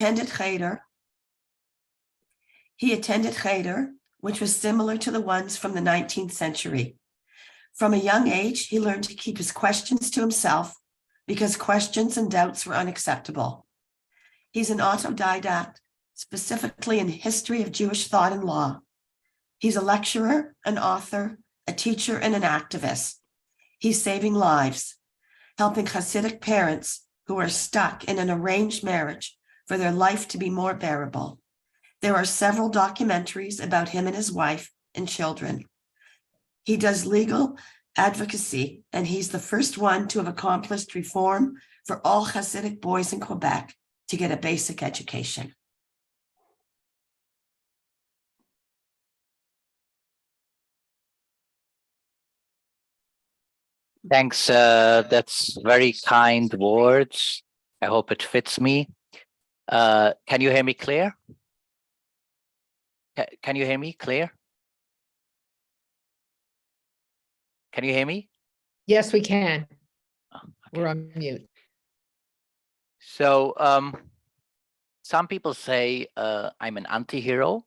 attended Cheder. Which was similar to the ones from the 19th century. From a young age, he learned to keep his questions to himself because questions and doubts were unacceptable. He's an autodidact, specifically in history of Jewish thought and law. He's a lecturer, an author, a teacher, and an activist. He's saving lives, helping Hasidic parents who are stuck in an arranged marriage for their life to be more bearable. There are several documentaries about him and his wife and children. He does legal advocacy, and he's the first one to have accomplished reform for all Hasidic boys in Quebec to get a basic education. Thanks. That's very kind words. I hope it fits me. Can you hear me clear? Can you hear me clear? Can you hear me? Yes, we can. Oh, okay. We're on mute. So some people say I'm an anti-hero.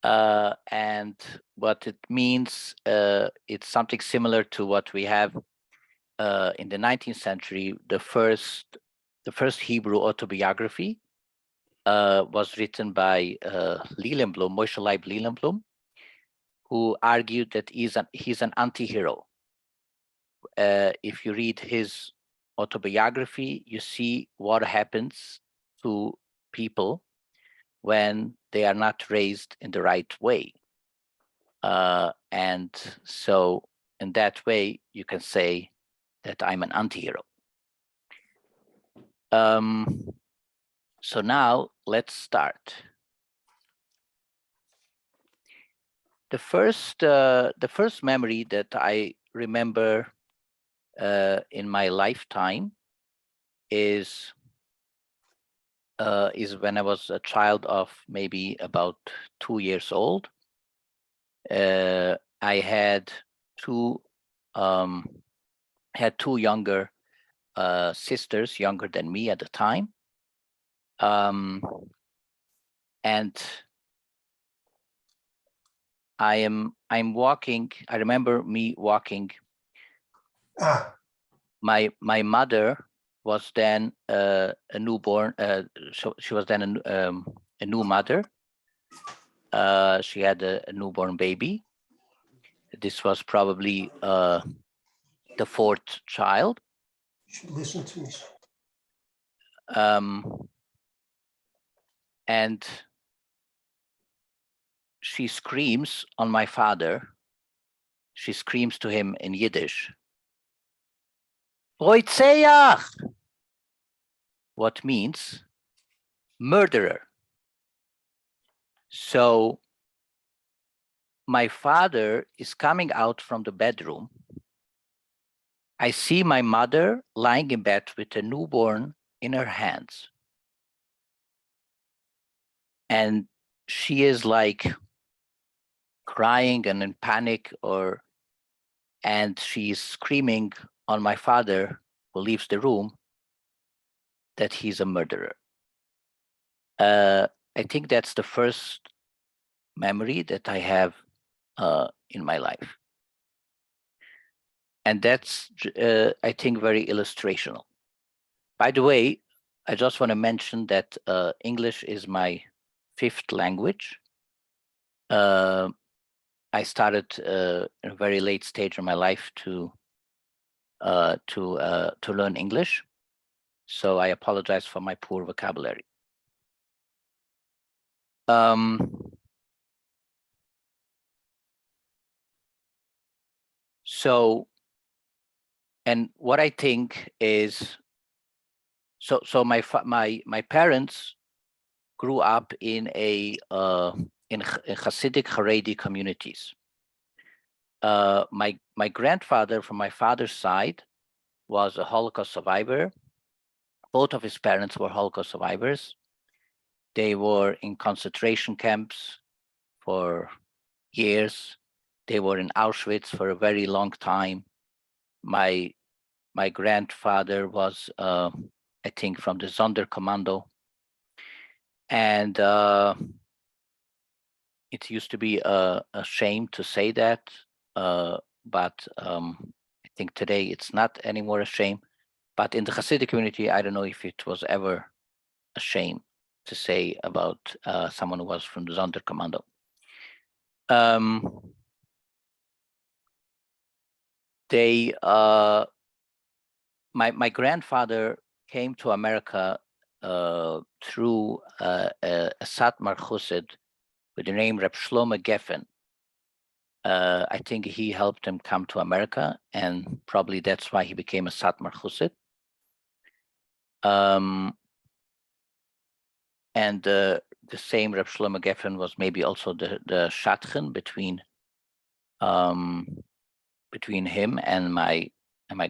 And what it means, it's something similar to what we have in the 19th century. The first Hebrew autobiography was written by Lilienblum, Moshe Leib Lilienblum, who argued that he's an anti-hero. If you read his autobiography, you see what happens to people when they are not raised in the right way. And so in that way, you can say that I'm an anti-hero. So now let's start. The first memory that I remember in my lifetime is when I was a child of maybe about 2 years old. I had two younger sisters, younger than me at the time, and I'm walking. I remember me walking. My mother was then a newborn. So she was then a new mother. She had a newborn baby. This was probably the fourth child. You should listen to me. And she screams on my father. She screams to him in Yiddish, Roitzeach, what means murderer. So my father is coming out from the bedroom. I see my mother lying in bed with a newborn in her hands. And she is like crying and in panic, and she's screaming on my father, who leaves the room, that he's a murderer. I think that's the first memory that I have in my life. And that's, I think, very illustrational. By the way, I just want to mention that English is my 5th language. I started in a very late stage of my life to learn English, so I apologize for my poor vocabulary. So, and what I think is, so my parents grew up in in Hasidic Haredi communities. My grandfather from my father's side was a Holocaust survivor. Both of his parents were Holocaust survivors. They were in concentration camps for years. They were in Auschwitz for a very long time. My grandfather was, I think, from the Sonderkommando. And it used to be a shame to say that, but I think today it's not anymore a shame. But in the Hasidic community, I don't know if it was ever a shame to say about someone who was from the Sonderkommando. My grandfather came to America through a Satmar Chassid with the name Reb Shlomo Geffen. I think he helped him come to America, and probably that's why he became a Satmar Chassid. And the same Reb Shlomo Geffen was maybe also the shadchan between him and my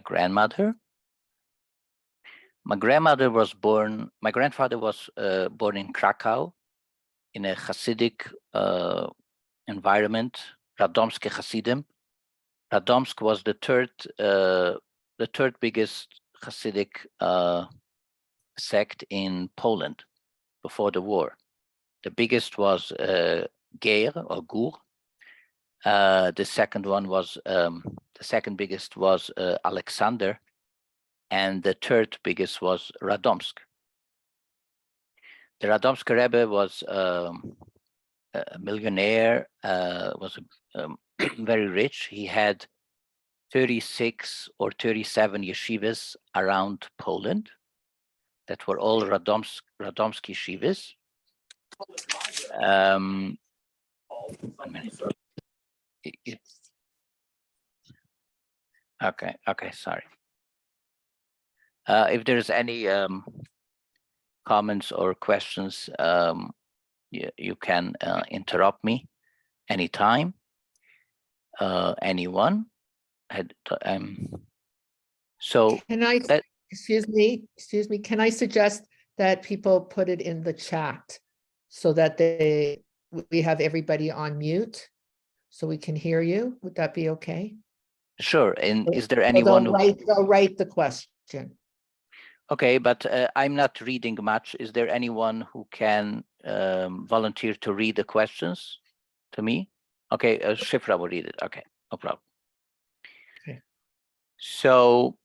grandmother. My grandfather was born in Krakow in a Hasidic environment, Radomske Hasidim. Radomsk was the third biggest Hasidic sect in Poland before the war. The biggest was Ger or Gur. The second biggest was Alexander, and the third biggest was Radomsk. The Radomsk Rebbe was a millionaire, was very rich. He had 36 or 37 yeshivas around Poland that were all Radomsk yeshivas. 1 minute. Okay, sorry. If there's any comments or questions, you can interrupt me anytime. Anyone? So Can I, excuse me, can I suggest that people put it in the chat so that we have everybody on mute so we can hear you? Would that be okay? Sure. And is there So anyone they'll write the question. Okay, but I'm not reading much. Is there anyone who can volunteer to read the questions to me? Okay, Shifra will read it. Okay, no problem. Okay. So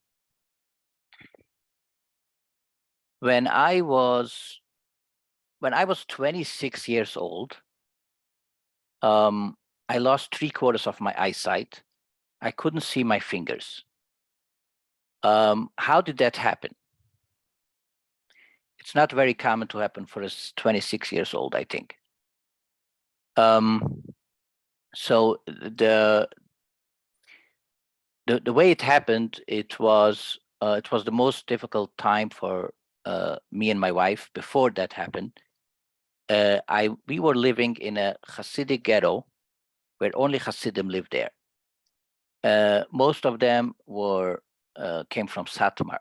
when I was 26 years old, I lost 3/4 of my eyesight. I couldn't see my fingers. How did that happen? It's not very common to happen for us 26 years old, I think. So the way it happened, it was the most difficult time for me and my wife before that happened. We were living in a Hasidic ghetto where only Hasidim lived there. Most of them came from Satmar.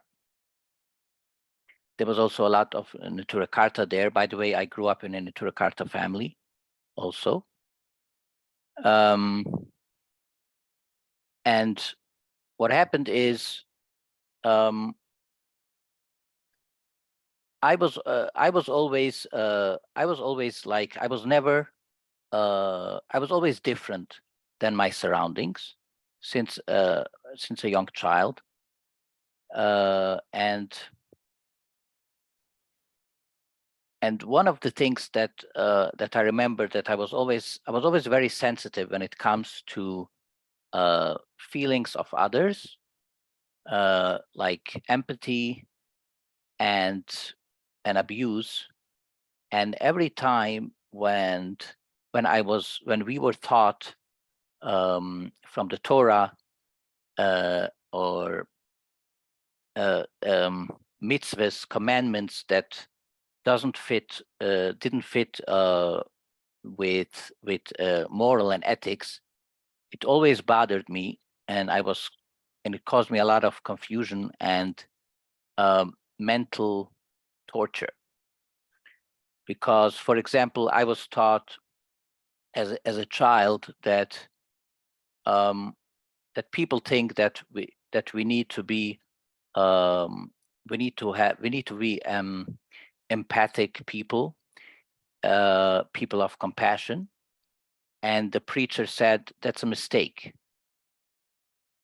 There was also a lot of Neturei Karta there. By the way, I grew up in a Neturei Karta family also. And what happened is I was always different than my surroundings since a young child. And one of the things that I remember, that I was always very sensitive when it comes to feelings of others, like empathy and abuse. And every time when we were taught from the Torah or mitzvahs, commandments that didn't fit with moral and ethics, it always bothered me, and it caused me a lot of confusion and mental torture. Because, for example, I was taught as a child that people think that we need to be empathic people, people of compassion. And the preacher said, that's a mistake.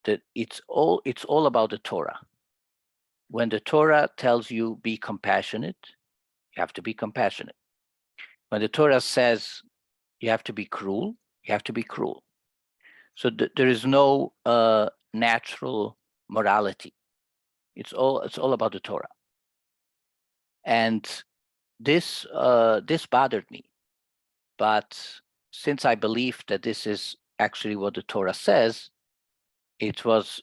That it's all about the Torah. When the Torah tells you be compassionate, you have to be compassionate. When the Torah says you have to be cruel, you have to be cruel. So there is no natural morality. It's all about the Torah. And this bothered me. But since I believed that this is actually what the Torah says, it was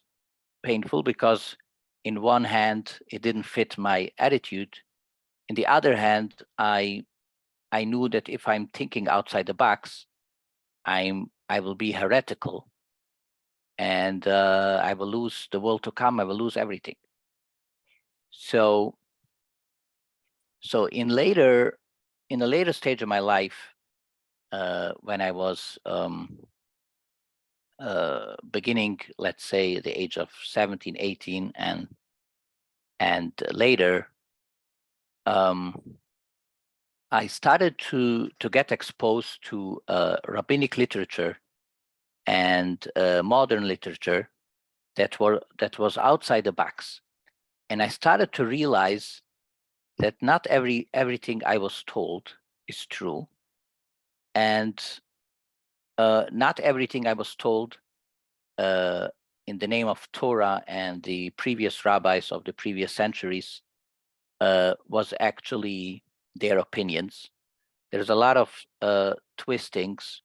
painful because in one hand, it didn't fit my attitude. In the other hand, I knew that if I'm thinking outside the box, I will be heretical, and I will lose the world to come. I will lose everything. So in a later stage of my life, when I was beginning, let's say, the age of 17, 18, and later, I started to get exposed to rabbinic literature and modern literature that was outside the box, and I started to realize that not everything I was told is true, and not everything I was told in the name of Torah and the previous rabbis of the previous centuries was actually their opinions. There's a lot of twistings,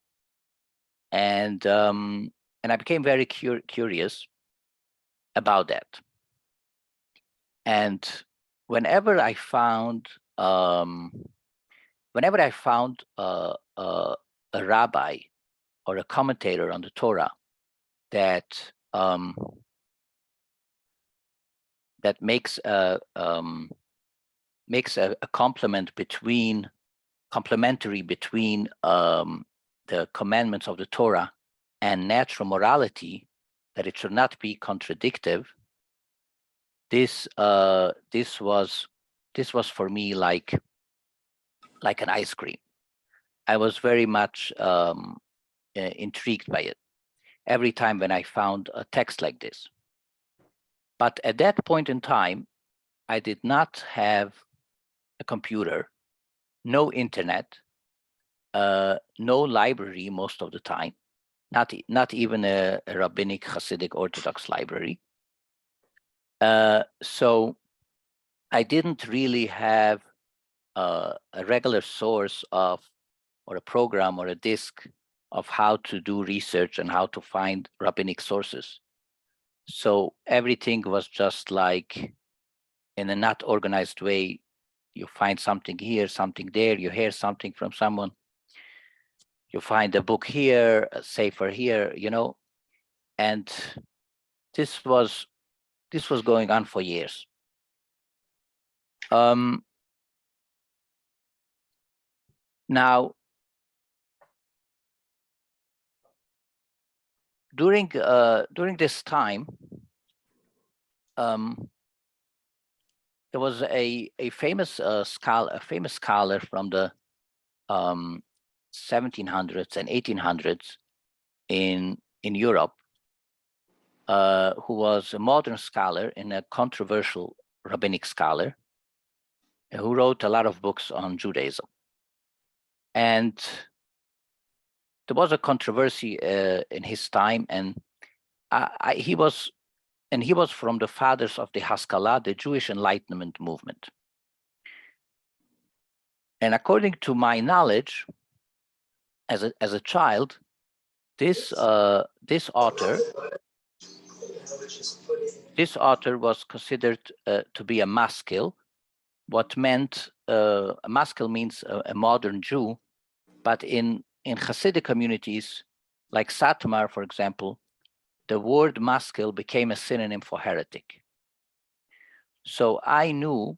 and I became very curious about that. And whenever I found a rabbi or a commentator on the Torah that makes a complementary between the commandments of the Torah and natural morality, that it should not be contradictive. This was for me like an ice cream. I was very much intrigued by it every time when I found a text like this. But at that point in time, I did not have a computer, no internet, no library most of the time, not even a rabbinic Hasidic Orthodox library. So I didn't really have a regular source of, or a program or a disk of how to do research and how to find rabbinic sources. So everything was just like in a not organized way. You find something here, something there, you hear something from someone, you find a book here, a sefer here, and this was going on for years. Now, during this time, there was a famous scholar from the 1700s and 1800s in Europe, who was a modern scholar and a controversial rabbinic scholar, who wrote a lot of books on Judaism. And there was a controversy in his time, and he was from the fathers of the Haskalah, the Jewish Enlightenment movement. And according to my knowledge, as a child, this author was considered to be a maskil. What meant a maskil means a modern Jew, but in Hasidic communities like Satmar, for example, the word maskil became a synonym for heretic. So I knew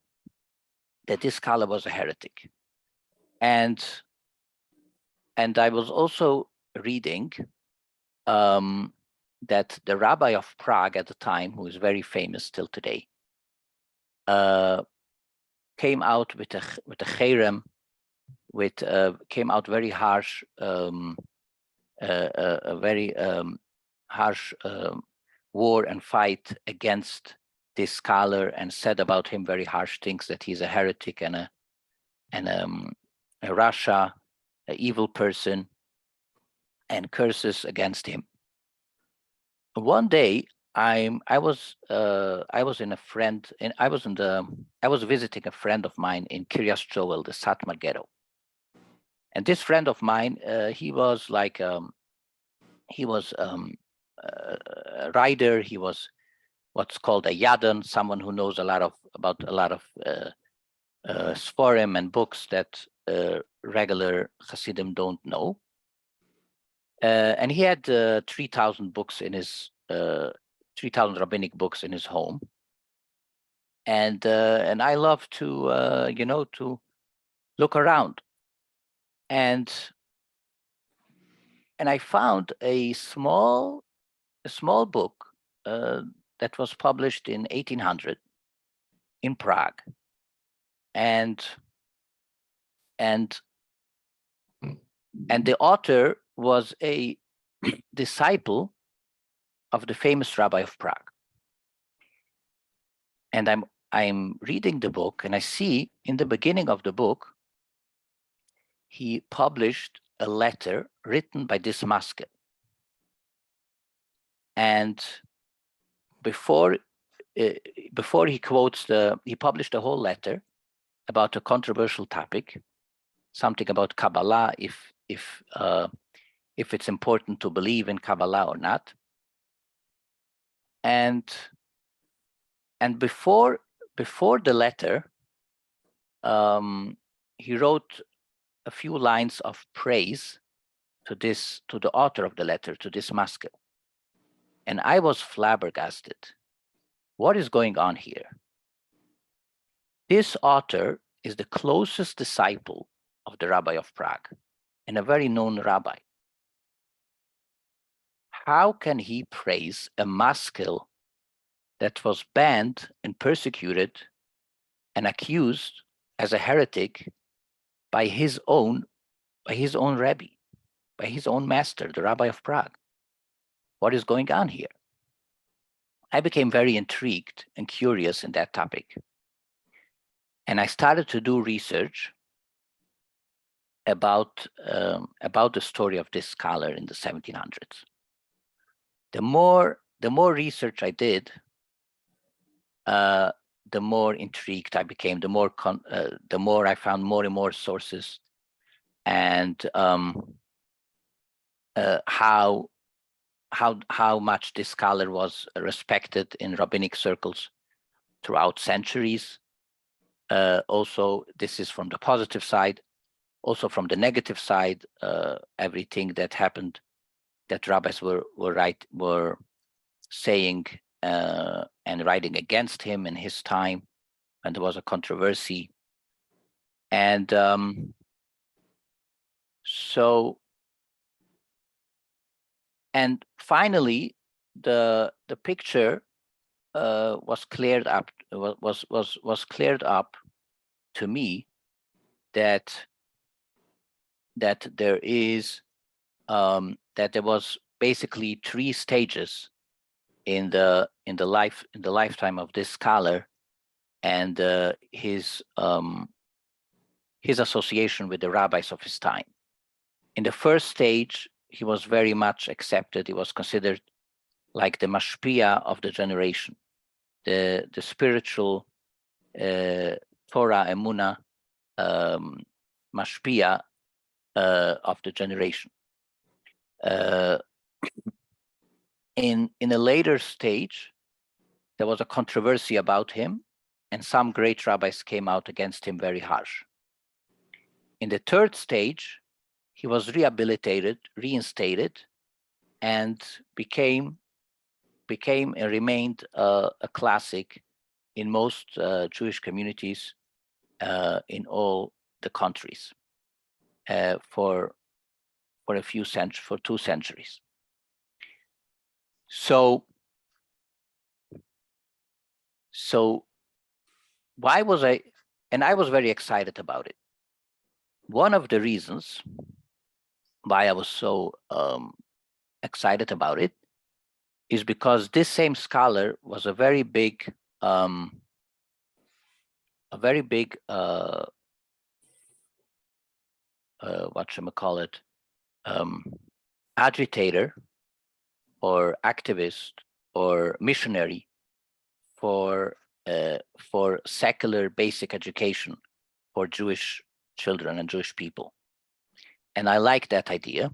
that this scholar was a heretic, and I was also reading that the rabbi of Prague at the time, who is very famous still today, came out with a cherem, came out very harsh, a very harsh war and fight against this scholar, and said about him very harsh things, that he's a heretic and a Russia, an evil person, and curses against him. One day, I was visiting a friend of mine in Kiryas Joel, the Satmar ghetto, and this friend of mine, he was a writer. He was what's called a yadon, someone who knows about a lot of sforim and books that regular Hasidim don't know. And he had 3,000 books in his 3,000 rabbinic books in his home, and I love to to look around, and I found a small book that was published in 1800 in Prague, and the author was a disciple of the famous rabbi of Prague. And I'm reading the book, and I see in the beginning of the book, he published a letter written by this masker. And before he quotes he published a whole letter about a controversial topic, something about Kabbalah, if it's important to believe in Kabbalah or not. And before the letter, he wrote a few lines of praise to the author of the letter, to this masker. And I was flabbergasted. What is going on here? This author is the closest disciple of the Rabbi of Prague, and a very known rabbi. How can he praise a maskil that was banned and persecuted and accused as a heretic by his own rabbi, by his own master, the Rabbi of Prague? What is going on here? I became very intrigued and curious in that topic. And I started to do research about the story of this scholar in the 1700s. The more research I did, the more intrigued I became. The more I found more and more sources, and how much this scholar was respected in rabbinic circles throughout centuries. Also, this is from the positive side. Also from the negative side, everything that happened, that rabbis were saying and writing against him in his time, and there was a controversy. And and finally, the picture was cleared up. Was cleared up to me that there was basically 3 stages in the lifetime of this scholar, and his association with the rabbis of his time. In the first stage, he was very much accepted. He was considered like the mashpia of the generation, the spiritual Torah Emunah mashpia of the generation. In a later stage, there was a controversy about him, and some great rabbis came out against him very harsh. In the third stage, he was rehabilitated, reinstated, and became and remained a classic in most Jewish communities in all the countries for 2 centuries. So why was I? And I was very excited about it. one of the reasons why I was so excited about it is because this same scholar was a very big whatchamacallit, agitator or activist or missionary for secular basic education for Jewish children and Jewish people. And I like that idea.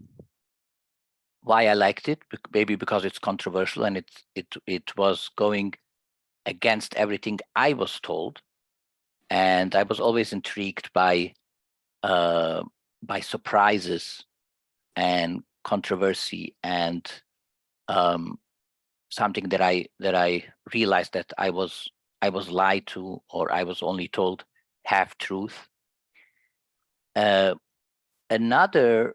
Why I liked it? Maybe because it's controversial and it was going against everything I was told. And I was always intrigued by surprises and controversy and something that I realized that I was lied to, or I was only told half truth. Another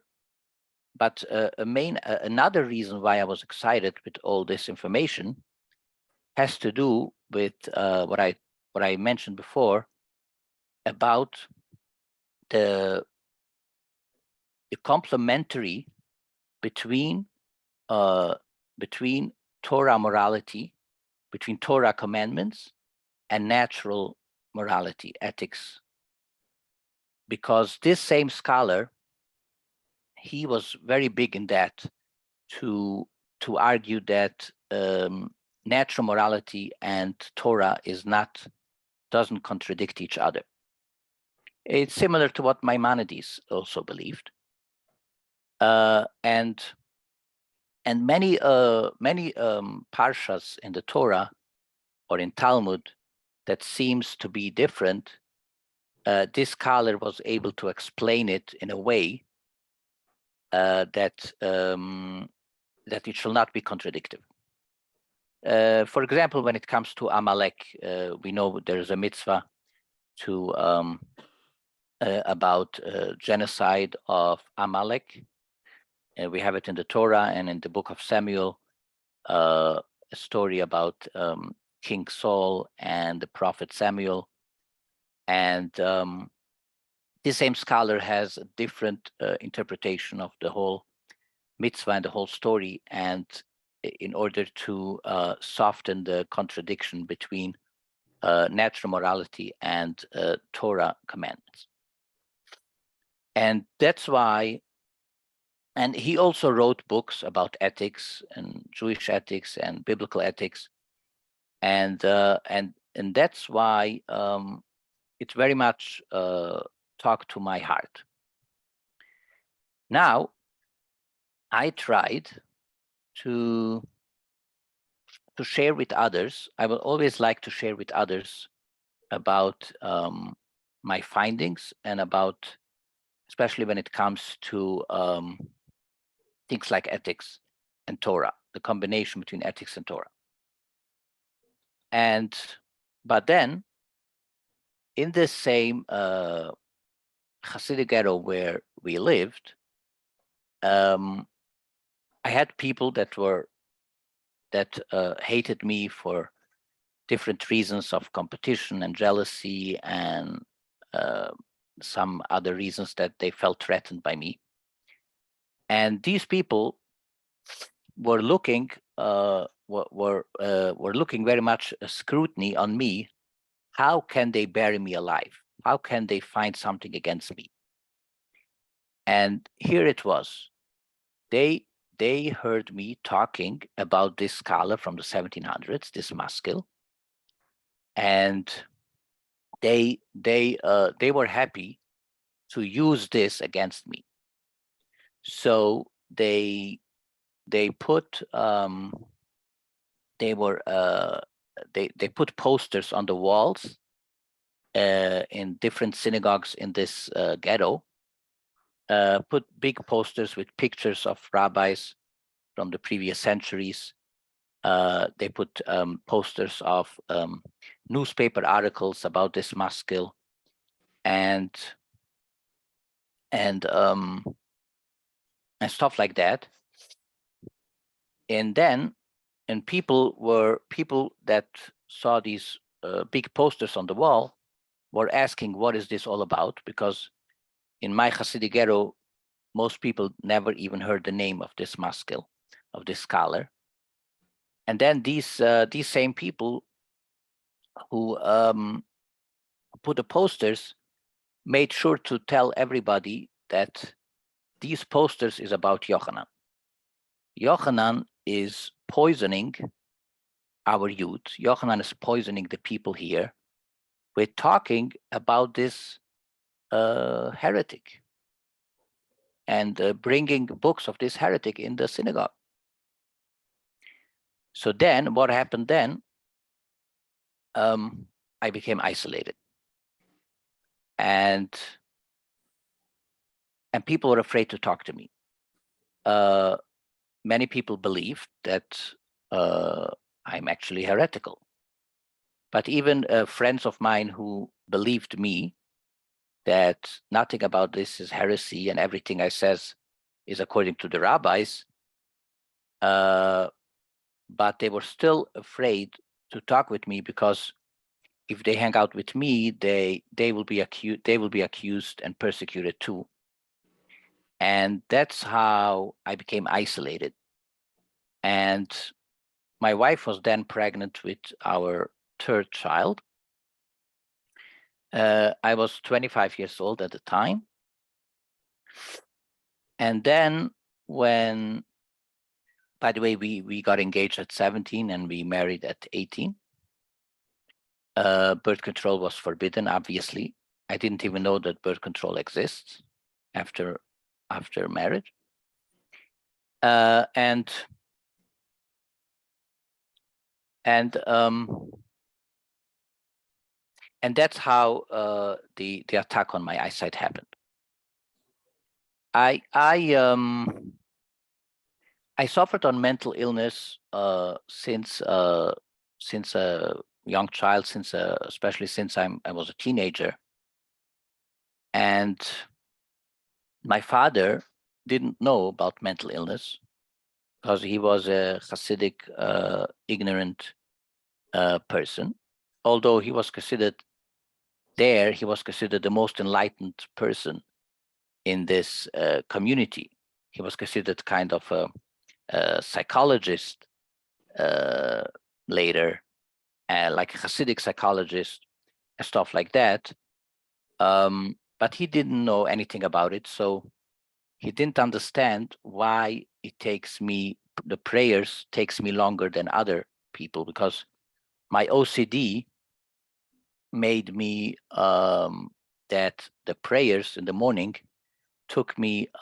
reason why I was excited with all this information has to do with what I mentioned before about the complementary between Torah morality, between Torah commandments and natural morality, ethics. Because this same scholar, he was very big in that to argue that natural morality and Torah doesn't contradict each other. It's similar to what Maimonides also believed. And many parshas in the Torah or in Talmud that seems to be different, this scholar was able to explain it in a way that it shall not be contradictory. For example, when it comes to Amalek, we know there is a mitzvah to about genocide of Amalek. We have it in the Torah and in the book of Samuel, a story about King Saul and the prophet Samuel. And this same scholar has a different interpretation of the whole mitzvah and the whole story, and in order to soften the contradiction between natural morality and Torah commandments. And that's why, and he also wrote books about ethics and Jewish ethics and biblical ethics, and that's why it very much talked to my heart. Now, I tried to share with others. I would always like to share with others about my findings and about, especially when it comes to things like ethics and Torah, the combination between ethics and Torah. But then, in this same Hasidic ghetto where we lived, I had people that hated me for different reasons of competition and jealousy and some other reasons that they felt threatened by me. And these people were looking looking very much scrutiny on me. How can they bury me alive? How can they find something against me? And here it was. They heard me talking about this scholar from the 1700s, this Maskil, and they were happy to use this against me. So they put they put posters on the walls in different synagogues in this ghetto. Put big posters with pictures of rabbis from the previous centuries. They put posters of newspaper articles about this Maskil, and stuff like that. And people that saw these big posters on the wall were asking, what is this all about? Because in my Hasidic ghetto, most people never even heard the name of this maskil, of this scholar. And then these same people who put the posters made sure to tell everybody that these posters is about Yochanan. Yochanan is poisoning our youth. Yochanan is poisoning the people here. We're talking about this heretic and bringing books of this heretic in the synagogue. So then what happened then? I became isolated. And people were afraid to talk to me. Many people believed that I'm actually heretical. But even friends of mine who believed me that nothing about this is heresy and everything I says is according to the rabbis, but they were still afraid to talk with me because if they hang out with me, they will be accused and persecuted too. And that's how I became isolated. And my wife was then pregnant with our third child. I was 25 years old at the time. And then when, by the way, we got engaged at 17 and we married at 18. Birth control was forbidden, obviously. I didn't even know that birth control exists after marriage. And that's how the attack on my eyesight happened. I suffered on mental illness since a young child, especially since I was a teenager, and my father didn't know about mental illness because he was a Hasidic ignorant person. Although he was considered the most enlightened person in this community. He was considered kind of a psychologist later, like a Hasidic psychologist and stuff like that. But he didn't know anything about it, so he didn't understand why the prayers takes me longer than other people, because my OCD made me that the prayers in the morning took me 3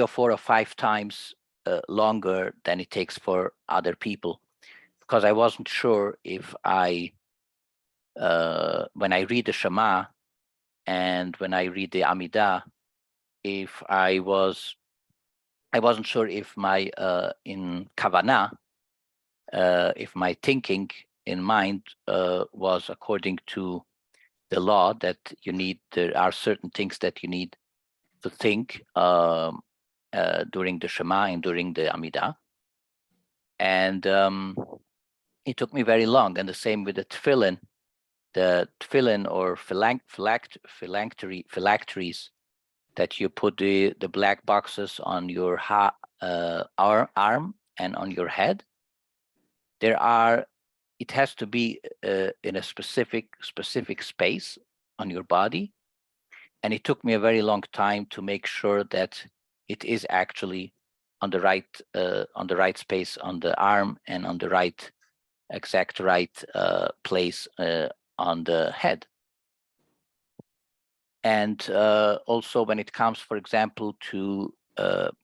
or 4 or 5 times longer than it takes for other people, because I wasn't sure if when I read the Shema and when I read the Amidah, if I wasn't sure if my in Kavanah, if my thinking in mind was according to the law, that there are certain things that you need to think during the Shema and during the Amidah. And it took me very long. And the same with the tefillin. The tefillin or phylacteries that you put the black boxes on your arm and on your head. It has to be in a specific space on your body. And it took me a very long time to make sure that it is actually on the right space on the arm and on the exact right place on the head. And also when it comes, for example, to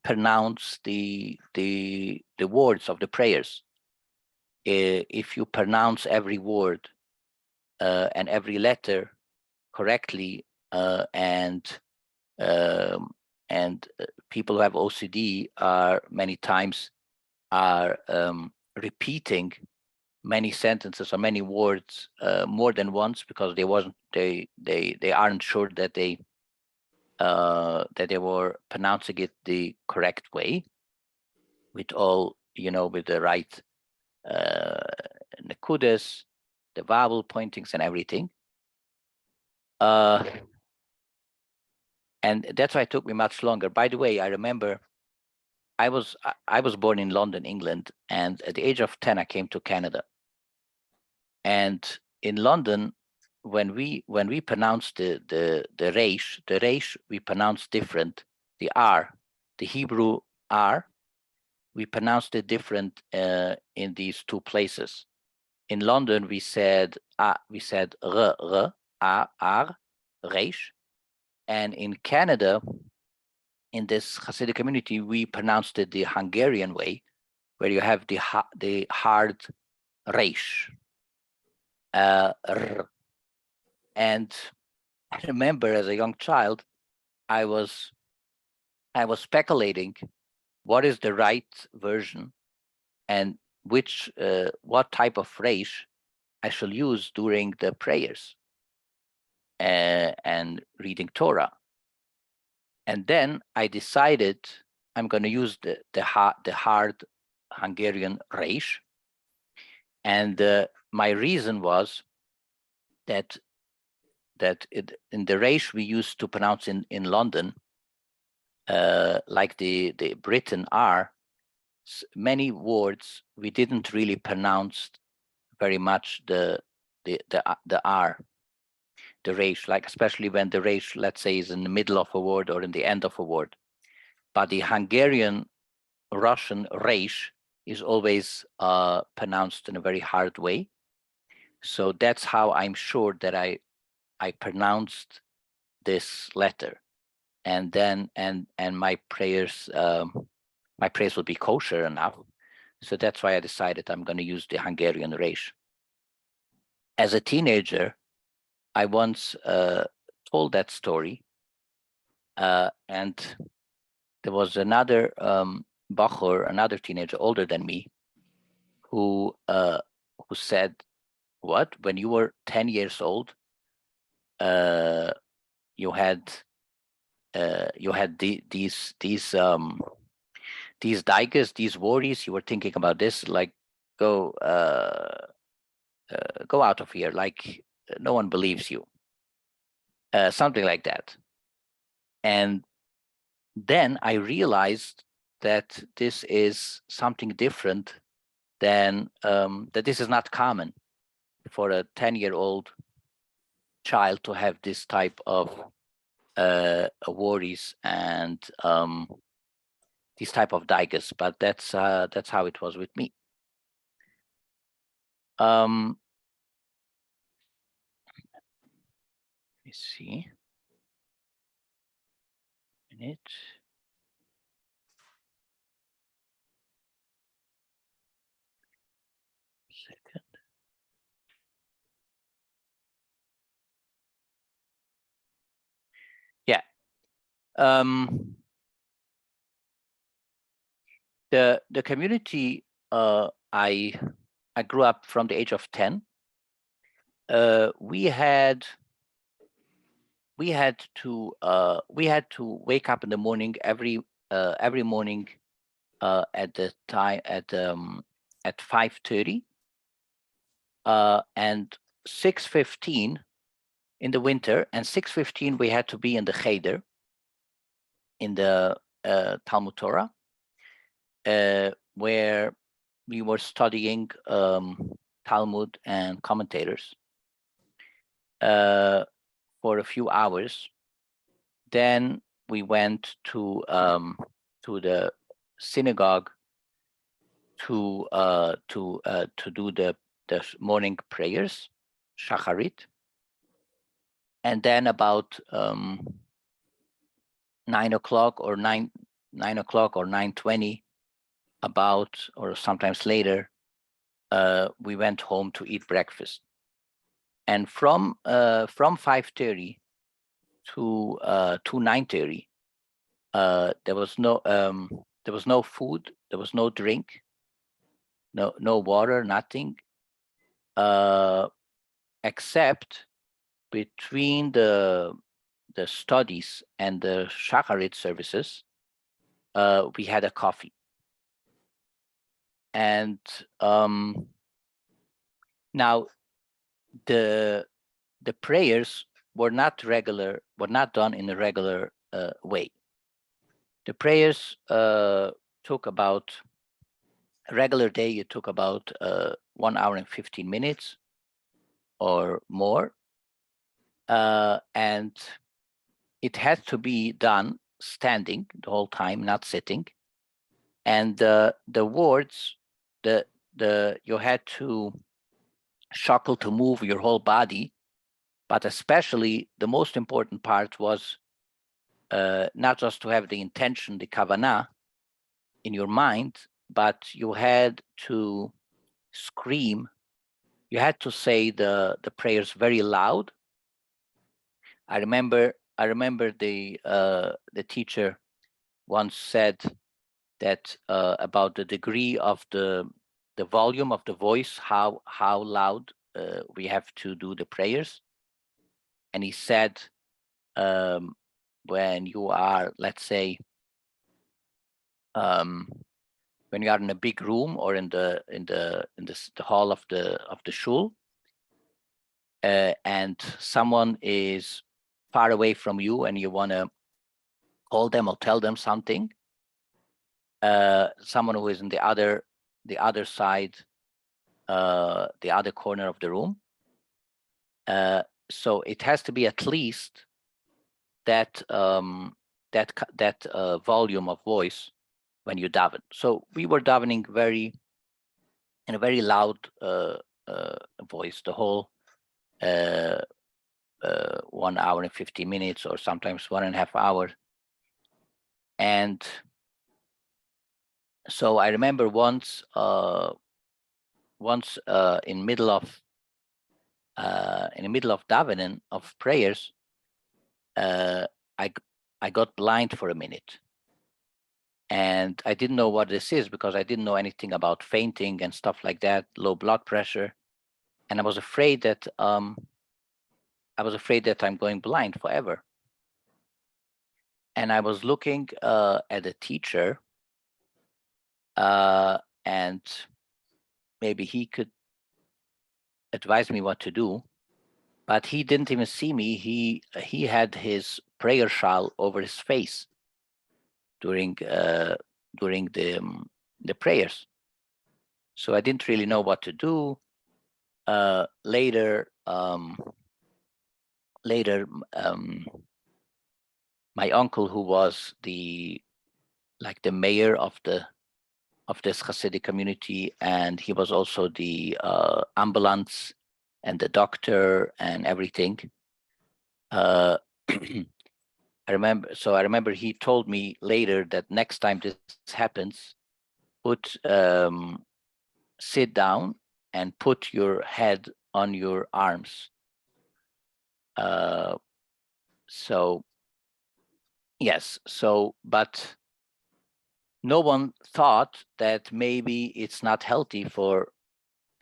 pronounce the words of the prayers, if you pronounce every word and every letter correctly, and people who have OCD are many times repeating many sentences or many words more than once, because they aren't sure that they were pronouncing it the correct way, with the right nekudas, the vowel pointings and everything. And that's why it took me much longer. By the way, I remember I was born in London, England, and at the age of 10, I came to Canada. And in London, when we pronounced the resh, we pronounced different. The R, the Hebrew R, we pronounced it different in these two places. In London, we said r, r, resh, and in Canada, in this Hasidic community, we pronounced it the Hungarian way, where you have the hard resh. R. And I remember as a young child, I was speculating what is the right version and what type of resh I shall use during the prayers and reading Torah. And then I decided I'm going to use the hard Hungarian resh. And my reason was that in the resh we used to pronounce in London, like the Britain R, many words we didn't really pronounce very much the R, the resh, like especially when the resh, let's say, is in the middle of a word or in the end of a word. But the Hungarian Russian resh is always pronounced in a very hard way. So that's how I'm sure that I pronounced this letter, and then and my prayers will be kosher enough. So that's why I decided I'm going to use the Hungarian resh. As a teenager, I once told that story, and there was another bachur, another teenager older than me, who said, "What? When you were 10 years old, you had these dikes, these worries. You were thinking about this, like go out of here, like no one believes you." Something like that. And then I realized that this is something different than that this is not common for a 10-year-old child to have this type of worries and these type of dikes, but that's how it was with me. Let me see. A minute. Second. Yeah. The community I grew up from the age of 10. We had to wake up in the morning every morning at the time at 5:30 and 6:15 in the winter, and 6:15 we had to be in the Cheder, in the Talmud Torah, where we were studying Talmud and commentators for a few hours. Then we went to the synagogue to do the morning prayers, shacharit, and then about 9 o'clock or 9:20, about, or sometimes later, we went home to eat breakfast. And from 5:30 to 9:30, there was no food, there was no drink, no water, nothing, except between the studies and the shacharit services, we had a coffee. And now the prayers were not done in a regular way. The prayers took about a regular day. It took about 1 hour and 15 minutes or more, and it had to be done standing the whole time, not sitting. And the words, you had to shuckle to move your whole body, but especially the most important part was not just to have the intention, the kavanah, in your mind, but you had to scream. You had to say the prayers very loud. I remember the teacher once said that about the degree of the volume of the voice, how loud we have to do the prayers. And he said, when you are, let's say, when you are in a big room or in the hall of the shul, and someone is far away from you and you want to call them or tell them something, someone who is in the other side, the other corner of the room, so it has to be at least that volume of voice when you daven. So we were davening in a very loud voice the whole 1 hour and 50 minutes, or sometimes 1.5 hours. And so I remember once in middle of davening of prayers, I got blind for a minute, and I didn't know what this is because I didn't know anything about fainting and stuff like that, low blood pressure, and I was afraid that I'm going blind forever. And I was looking at the teacher, and maybe he could advise me what to do, but he didn't even see me. He had his prayer shawl over his face during the prayers, so I didn't really know what to do. Later, my uncle, who was the mayor of this Hasidic community, and he was also the ambulance and the doctor and everything. I remember he told me later that next time this happens, sit down and put your head on your arms. So yes, but no one thought that maybe it's not healthy for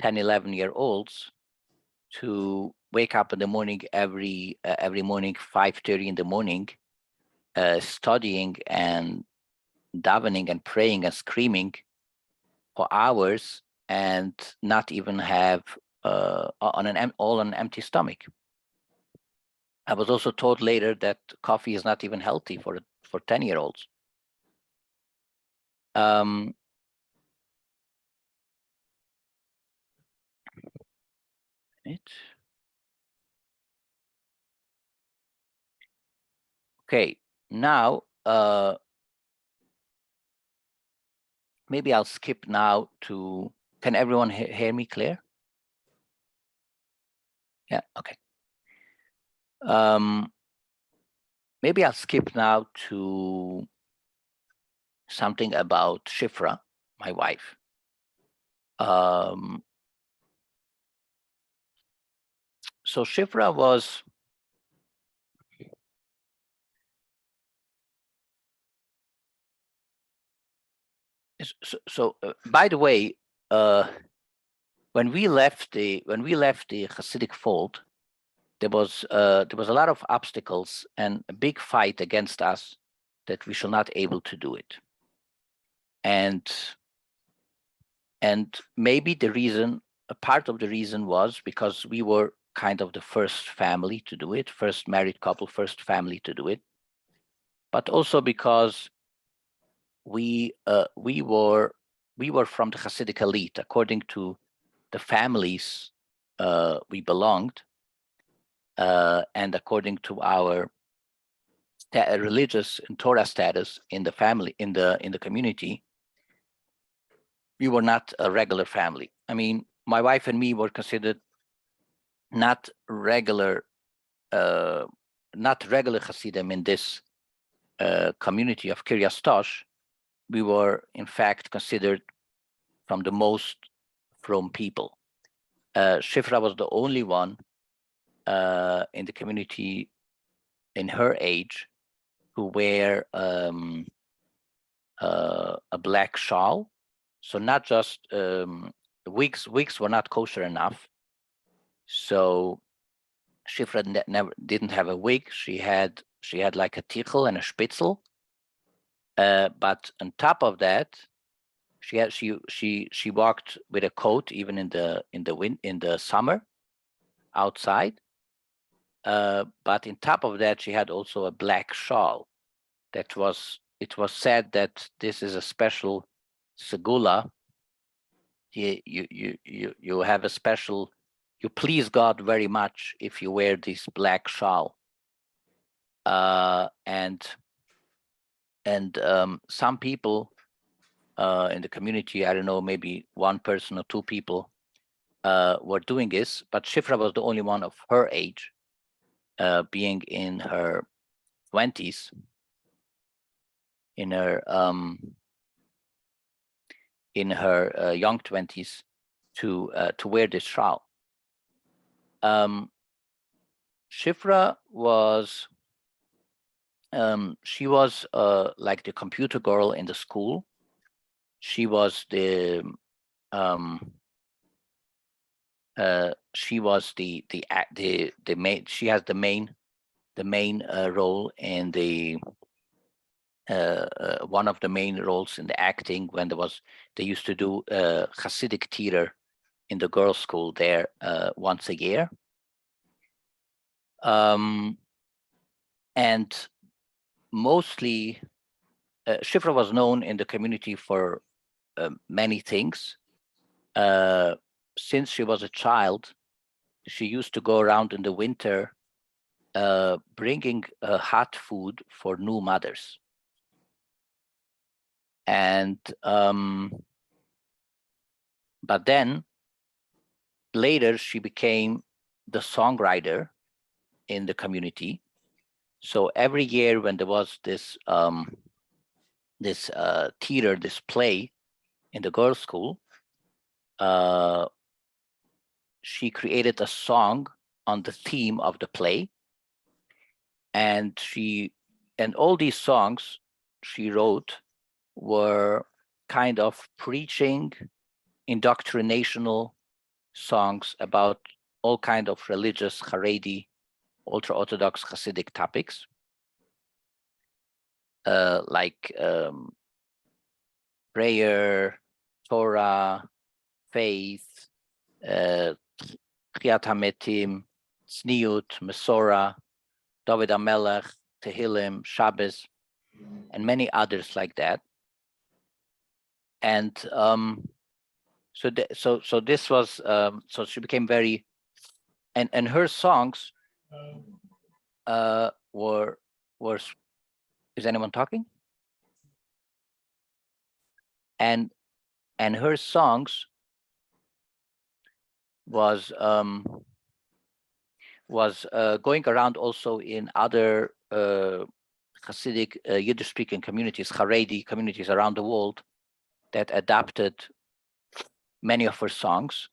10, 11-year-olds to wake up in the morning every morning, 5:30 in the morning, studying and davening and praying and screaming for hours, and not even have on an empty stomach. I was also told later that coffee is not even healthy for 10-year-olds. Okay, now maybe I'll skip now to. Can everyone hear me clear? Yeah. Okay. Maybe I'll skip now to something about Shifra, my wife. So Shifra was. So by the way, when we left the Hasidic fold, there was a lot of obstacles and a big fight against us that we shall not able to do it. And maybe a part of the reason was because we were kind of the first family to do it, first married couple, first family to do it, but also because we were from the Hasidic elite, according to the families we belonged, and according to our religious and Torah status in the family, in the community, we were not a regular family. I mean, my wife and me were considered not regular Hasidim in this community of Kiryas Tosh. We were, in fact, considered from the most from people. Shifra was the only one in the community in her age who wear a black shawl. So not just wigs were not kosher enough. So Shifra never didn't have a wig. She had like a tichel and a spitzel. But on top of that, she walked with a coat even in the summer outside. But on top of that, she had also a black shawl. It was said that this is a special segula. You have a special. You please God very much if you wear this black shawl. And some people in the community, I don't know, maybe one person or two people were doing this, but Shifra was the only one of her age, being in her 20s, in her young 20s, to wear this shawl. Shifra was she was like the computer girl in the school. She was the main. She has the main role in the one of the main roles in the acting when they used to do Hasidic theater in the girls' school there once a year. And mostly Shifra was known in the community for many things. Since she was a child, she used to go around in the winter bringing hot food for new mothers. And but then later she became the songwriter in the community. So every year when there was this theater, this play in the girls' school, she created a song on the theme of the play, and all these songs she wrote were kind of preaching, indoctrinational songs about all kind of religious Haredi, ultra-Orthodox Hasidic topics, like prayer, Torah, faith, Chiyat HaMetim, Tzniut, Mesorah, David HaMelech, Tehillim, Shabbos, and many others like that. And so this was so she became very, and her songs were is anyone talking? And her songs was going around also in other Hasidic Yiddish-speaking communities, Haredi communities around the world that adapted many of her songs.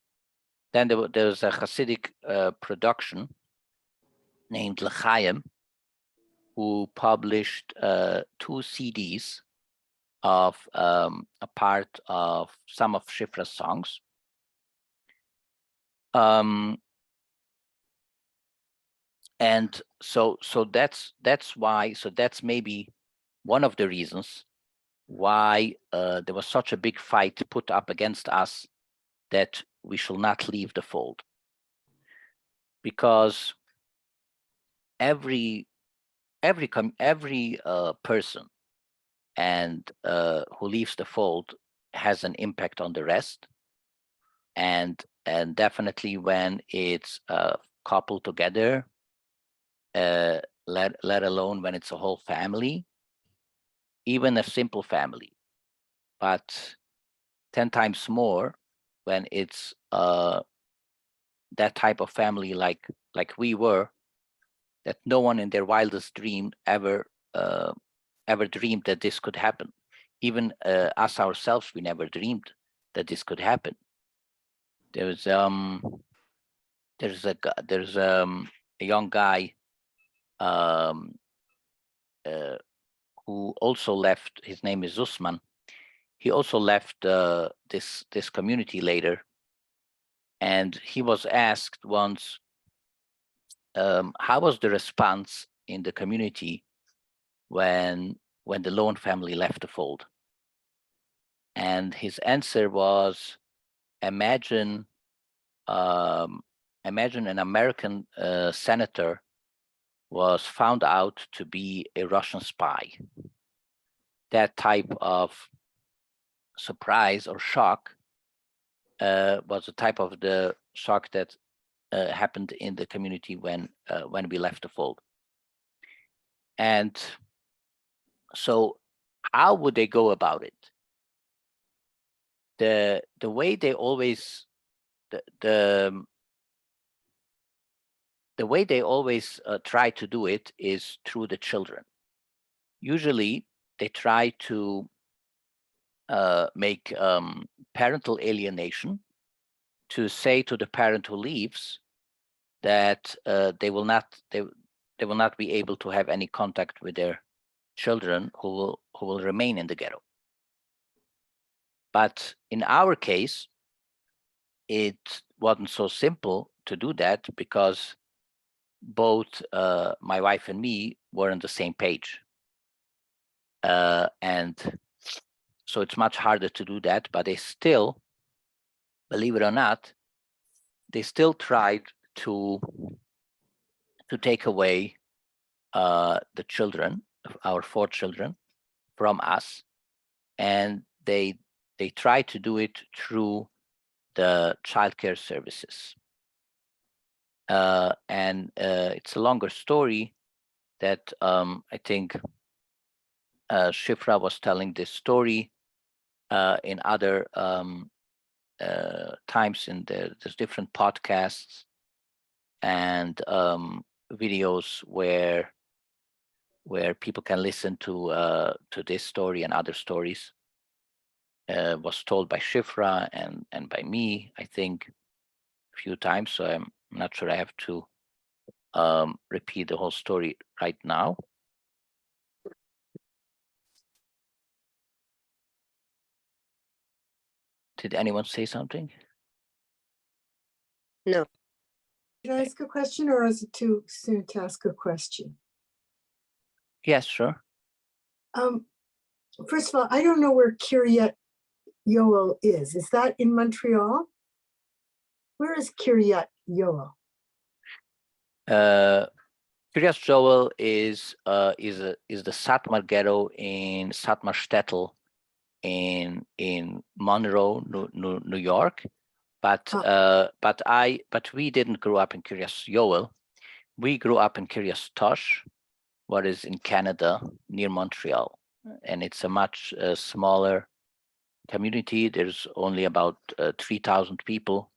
Then there was a Hasidic production named L'Chaim, who published 2 CDs of a part of some of Shifra's songs. And so that's why. So that's maybe one of the reasons why there was such a big fight put up against us that we shall not leave the fold. because every person and who leaves the fold has an impact on the rest, and definitely when it's coupled together, let alone when it's a whole family, even a simple family, but 10 times more when it's that type of family like we were, that no one in their wildest dream ever dreamed that this could happen. Even us ourselves, we never dreamed that this could happen. There's a young guy who also left. His name is Usman. He also left this community later, and he was asked once, how was the response in the community when the Lowen family left the fold? And his answer was, imagine an American senator was found out to be a Russian spy. That type of surprise or shock was a type of the shock that happened in the community when we left the fold. And so how would they go about it? The way they always the way they always try to do it is through the children. Usually they try to make parental alienation, to say to the parent who leaves that they will not be able to have any contact with their children who will remain in the ghetto. But in our case, it wasn't so simple to do that, because both my wife and me were on the same page. And so it's much harder to do that, but they still, believe it or not, they still tried to take away the children, our 4 children, from us, and they tried to do it through the childcare services. And it's a longer story that I think Shifra was telling this story in other times. There's different podcasts and videos where people can listen to this story and other stories. Was told by Shifra and by me, I think, a few times. So I'm not sure I have to repeat the whole story right now. Did anyone say something? No. Can I ask a question, or is it too soon to ask a question? Yes, sure. First of all, I don't know where Kiryat Yoel is. Is that in Montreal? Where is Kiryat Yoel? Kiryat Joel is the Satmar ghetto in Satmar Shtetl in Monroe, New York. But we didn't grow up in Kiryat Yoel. We grew up in Kiryat Tosh, what is in Canada near Montreal, and it's a much smaller community. There's only about 3,000 people,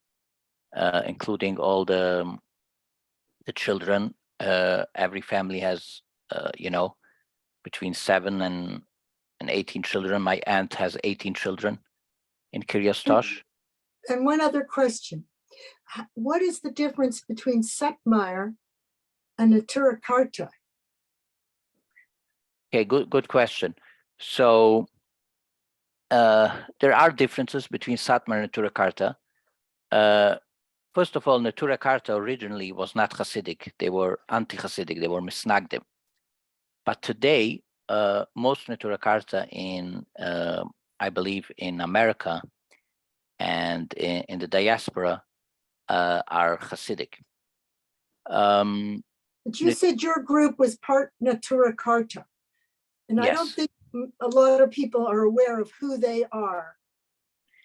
including all the children. Every family has between 7 and 18 children. My aunt has 18 children in Kiryat Tosh. And one other question. What is the difference between Satmar and Neturei Karta? Okay, good question. So there are differences between Satmar and Neturei Karta. First of all, Neturei Karta originally was not Hasidic. They were anti-Hasidic. They were misnagdim. But today, most Neturei Karta in, I believe, in America and in the diaspora are Hasidic. But you Nat- said your group was part Neturei Karta. And I don't Yes. think a lot of people are aware of who they are.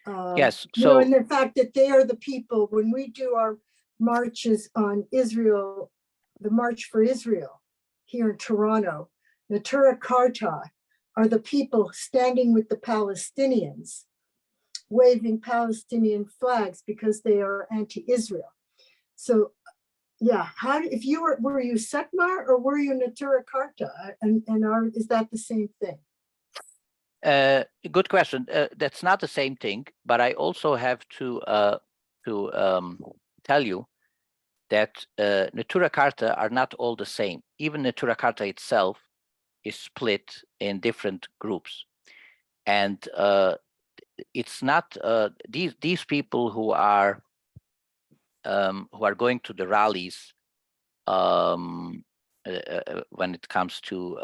Yes, And the fact that they are the people, when we do our marches on Israel, the March for Israel here in Toronto, Neturei Karta are the people standing with the Palestinians, waving Palestinian flags because they are anti-Israel. So yeah, if you were you Setmar or were you Neturei Karta? Is that the same thing? Good question. That's not the same thing, but I also have to tell you that Neturei Karta are not all the same. Even Neturei Karta itself is split in different groups, and it's not these people who are going to the rallies when it comes to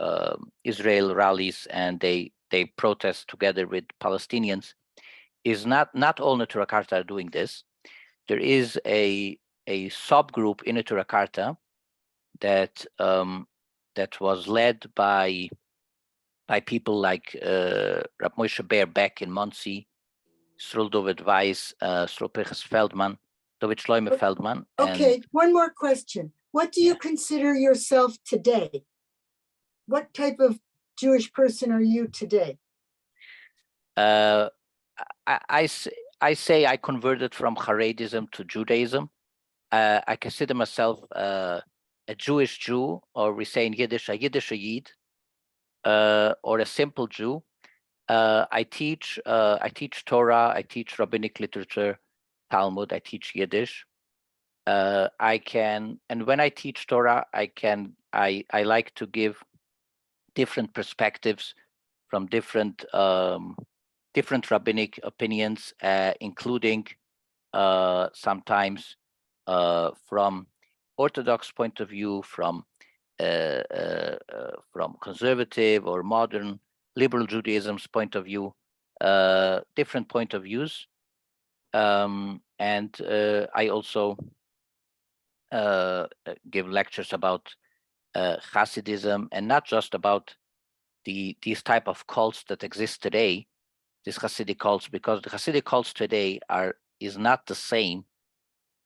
Israel rallies, and they protest together with Palestinians. Is not all Neturei Karta are doing this. There is a subgroup in Neturei Karta that that was led by people like Rab Moshe Ber Beck in Monsey, Srul David Weiss, Srul Pinchas Feldman, David Shloime Feldman. Okay, one more question. What do you Yeah. consider yourself today? What type of Jewish person are you today? I say I converted from Haredism to Judaism. I consider myself a Jewish Jew, or we say in Yiddish, a Yiddish Yid, or a simple Jew. I teach Torah, I teach rabbinic literature, Talmud, I teach Yiddish. And when I teach Torah, I like to give different perspectives from different rabbinic opinions, including sometimes from Orthodox point of view, from conservative or modern liberal Judaism's point of view, different point of views. And I also give lectures about Hasidism, and not just about these type of cults that exist today, these Hasidic cults, because the Hasidic cults today is not the same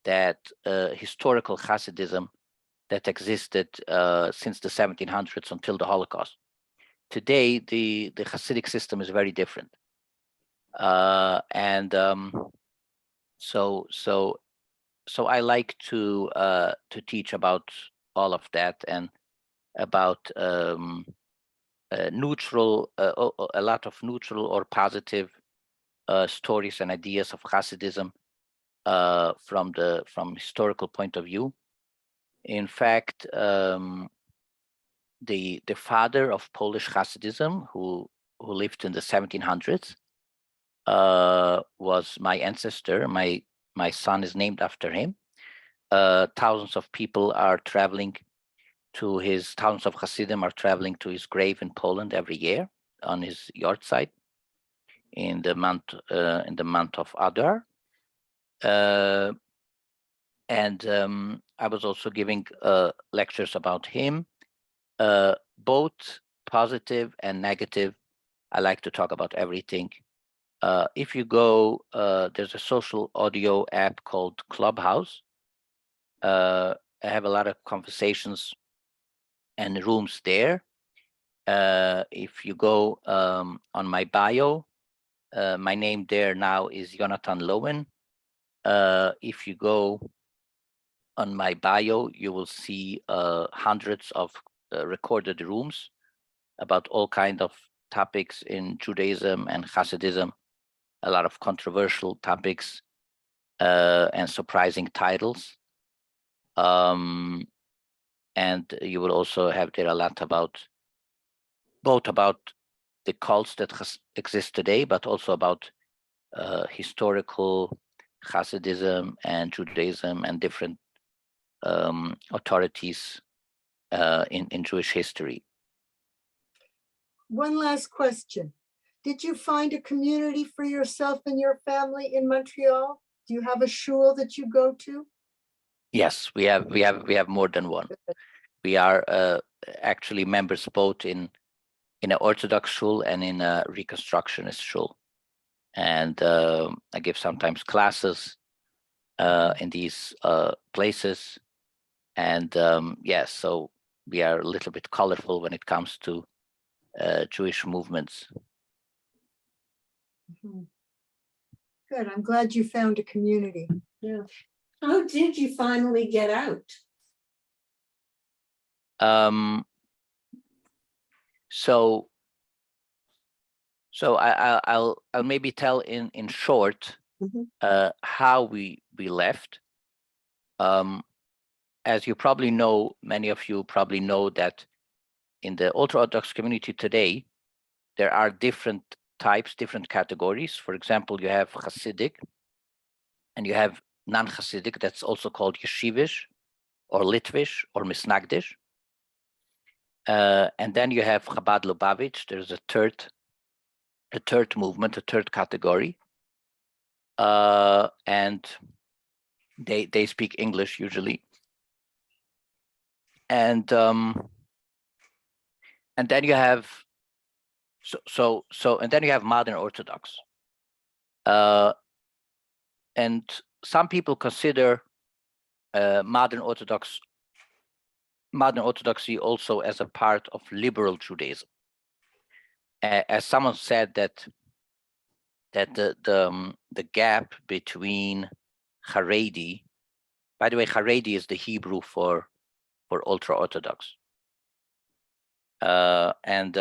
that historical Hasidism that existed since the 1700s until the Holocaust. Today, the Hasidic system is very different, so I like to teach about all of that, and about neutral, a lot of neutral or positive stories and ideas of Hasidism from historical point of view. In fact, the father of Polish Hasidism, who lived in the 1700s, was my ancestor. My son is named after him. Thousands of people are traveling to his, thousands of Hasidim are traveling to his grave in Poland every year on his yard site in the month of Adar. And I was also giving lectures about him, both positive and negative. I like to talk about everything. If you go, there's a social audio app called Clubhouse. I have a lot of conversations and rooms there. If you go on my bio, my name there now is Yochanan Lowen. If you go on my bio, you will see hundreds of recorded rooms about all kinds of topics in Judaism and Hasidism, a lot of controversial topics and surprising titles. And you will also have there a lot about both about the cults that exist today, but also about historical Hasidism and Judaism and different authorities in Jewish history. One last question. Did you find a community for yourself and your family in Montreal? Do you have a shul that you go to? Yes, we have more than one. We are actually members both in an Orthodox shul and in a Reconstructionist shul, and I give sometimes classes in these places, and yes, so we are a little bit colorful when it comes to Jewish movements. Mhm. Good, I'm glad you found a community. Yeah. How did you finally get out? So I'll maybe tell in short Mhm. how we left. As you probably know, many of you probably know that in the ultra-Orthodox community today, there are different types, different categories. For example, you have Hasidic and you have non-Hasidic, that's also called Yeshivish or Litvish or Misnagdish. And then you have Chabad Lubavitch. There's a third movement, a third category. And they speak English usually. And then you have and then you have modern Orthodox. And some people consider modern Orthodoxy also as a part of liberal Judaism. As someone said that the gap between Haredi, by the way, Haredi is the Hebrew for ultra-Orthodox. And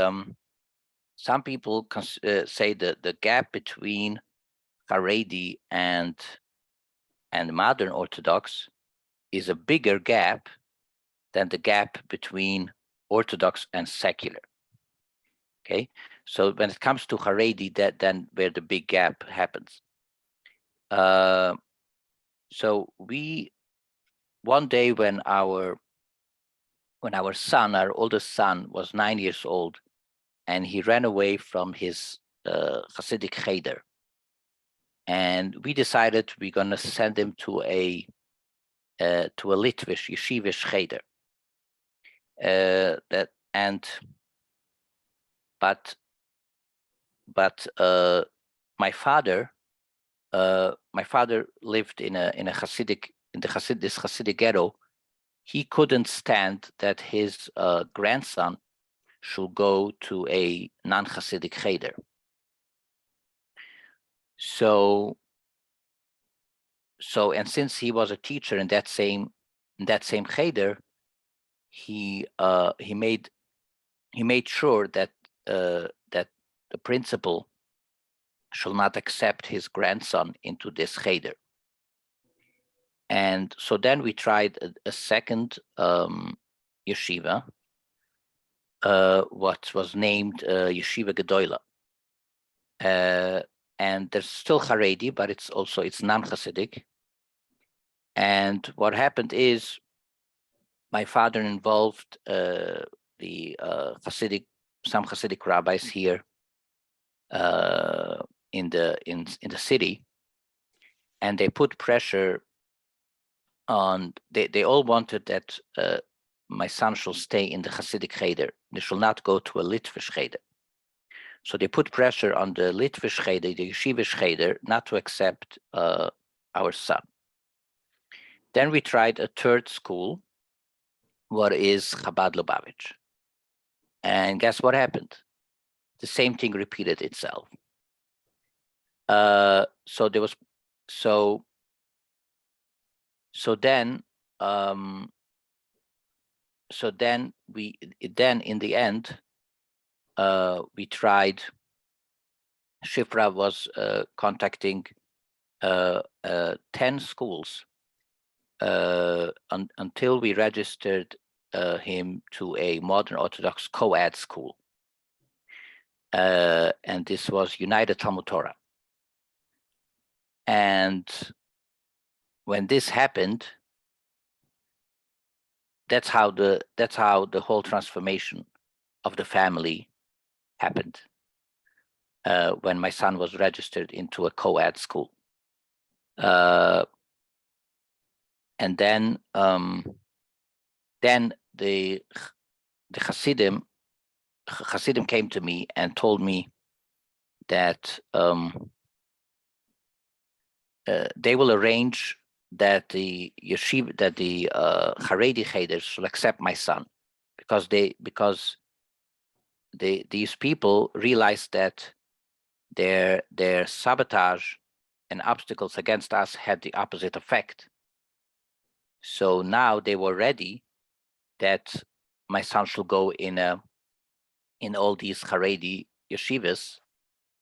some people say that the gap between Haredi and modern Orthodox is a bigger gap than the gap between Orthodox and secular. Okay, so when it comes to Haredi, then where the big gap happens. So we one day when our son, our oldest son, was 9 years old, and he ran away from his Hasidic Cheder, and we decided we're gonna send him to a Litvish Yeshivish Cheder. But my father lived in a Hasidic, this Hasidic ghetto. He couldn't stand that his grandson should go to a non-Hasidic Cheder. So and since he was a teacher in that same Cheder, he made sure that that the principal should not accept his grandson into this Cheder. And so then we tried a second yeshiva, what was named Yeshiva Gedola. And there's still Haredi, but it's non-Hasidic. And what happened is my father involved some Hasidic rabbis here in the city, and they put pressure on. They all wanted that my son should stay in the Hasidic Cheder. They should not go to a Litvish Cheder. So they put pressure on the Litvish Cheder, the Yeshivish Cheder, not to accept our son. Then we tried a third school, what is Chabad Lubavitch. And guess what happened? The same thing repeated itself. So there was so then in the end we tried. Shifra was contacting 10 schools until we registered him to a modern Orthodox co-ed school, and this was United Talmud Torah. And when this happened, that's how the whole transformation of the family happened. When my son was registered into a co-ed school. And then the Hasidim came to me and told me that they will arrange that the yeshiva, that the Haredi Cheder should accept my son, because these people realized that their sabotage and obstacles against us had the opposite effect. So now they were ready that my son should go in all these Haredi yeshivas.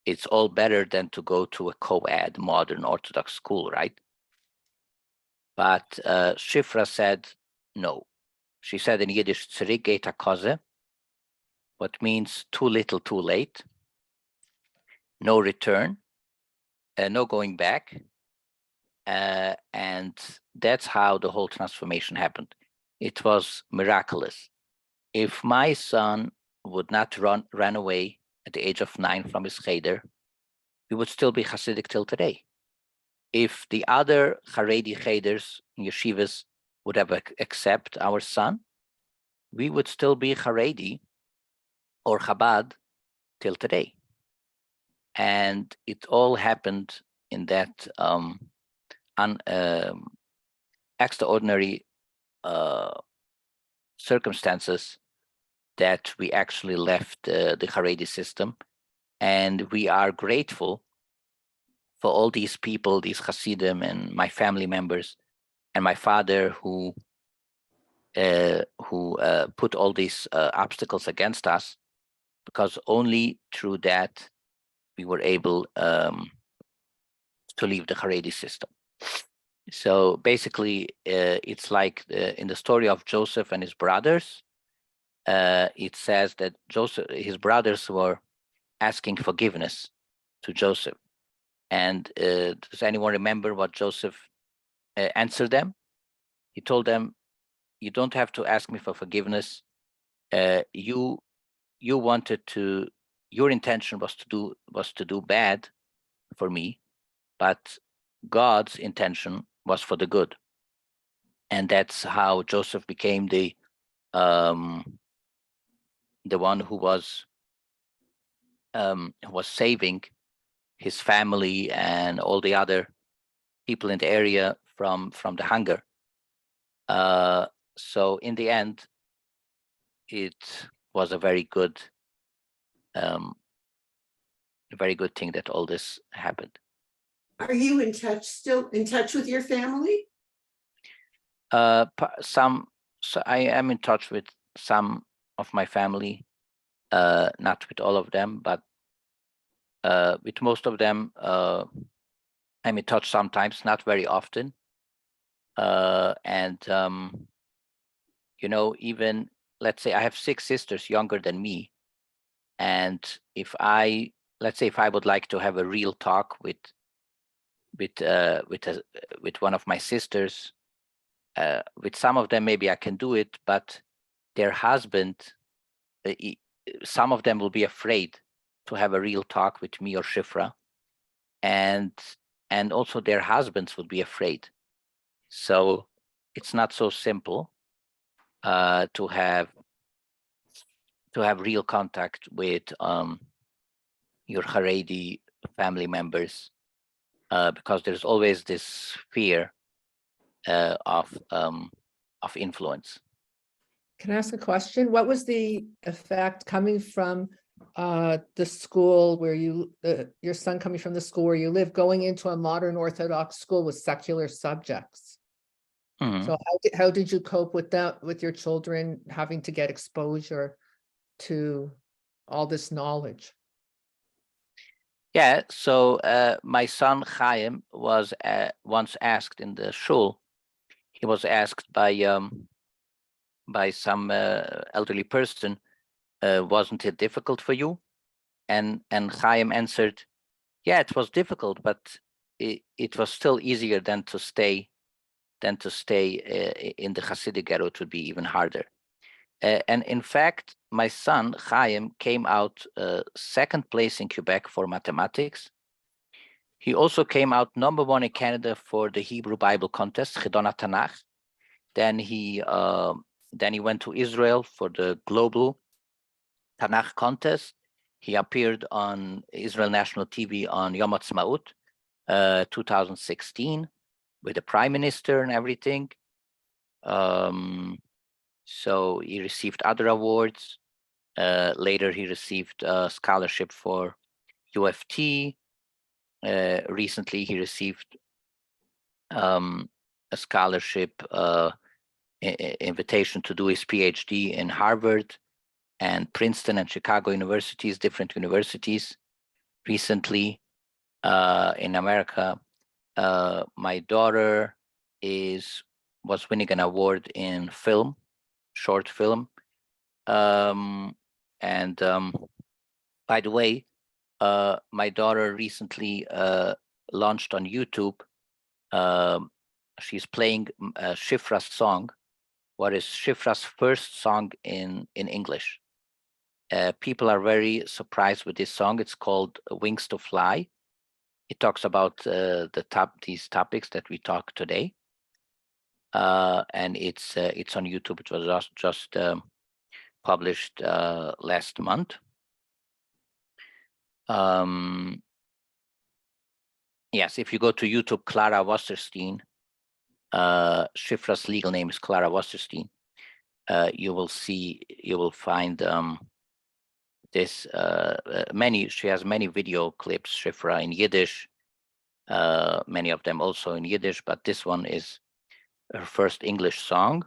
It's all better than to go to a co-ed modern Orthodox school, right? But Shifra said no. She said in Yiddish, "Neturei Karta," what means too little, too late, no return, no going back. And that's how the whole transformation happened. It was miraculous. If my son would not run away at the age of 9 from his cheder, we would still be Hasidic till today. If the other Haredi cheders and yeshivas would have accept our son, we would still be Haredi or Chabad till today. And it all happened in that extraordinary circumstances that we actually left the Haredi system. And we are grateful for all these people, these Hasidim and my family members and my father who put all these obstacles against us, because only through that we were able to leave the Haredi system. So basically, it's like in the story of Joseph and his brothers, it says that his brothers were asking forgiveness to Joseph. And does anyone remember what Joseph answered them? He told them, "You don't have to ask me for forgiveness. You wanted to. Your intention was to do bad for me, but God's intention was for the good." And that's how Joseph became the one who was saving his family and all the other people in the area from the hunger. So in the end, it was a very good thing that all this happened. Are you still in touch with your family? So I am in touch with some of my family, not with all of them, but with most of them, I'm in touch sometimes, not very often. And even let's say I have 6 sisters younger than me, and let's say if I would like to have a real talk with one of my sisters, with some of them maybe I can do it, but their husband, some of them will be afraid to have a real talk with me or Shifra, and also their husbands would be afraid. So it's not so simple to have real contact with your Haredi family members, because there's always this fear of influence. Can I ask a question? What was the effect coming from the school where your son coming from the school where you live, going into a modern Orthodox school with secular subjects? Mhm. So how did you cope with that, with your children having to get exposure to all this knowledge? Yeah, so my son Chaim was once asked in the shul. He was asked by some elderly person, "Wasn't it difficult for you?" And Chaim answered, "Yeah, it was difficult, but it was still easier than to stay in the Hasidic ghetto. It would be even harder." And in fact, my son Chaim came out 2nd place in Quebec for mathematics. He also came out #1 in Canada for the Hebrew Bible contest, Chidon Tanakh. Then he went to Israel for the global Tanakh contest. He appeared on Israel National TV on Yom Ha'atzmaut, 2016, with the prime minister and everything. So he received other awards. Later, he received a scholarship for UFT. Recently, he received a scholarship, invitation to do his PhD in Harvard and Princeton and Chicago universities, different universities. Recently, in America, my daughter was winning an award in film, short film. By the way, my daughter recently launched on YouTube. She's playing Shifra's song. What is Shifra's first song in English? People are very surprised with this song. It's called Wings to Fly. It talks about these topics that we talk today, and it's on YouTube. It was just published last month. Yes, if you go to YouTube, Clara Wasserstein, Shifra's legal name is Clara Wasserstein. You will find this she has many video clips, Shifra, in Yiddish, many of them also in Yiddish, but this one is her first English song.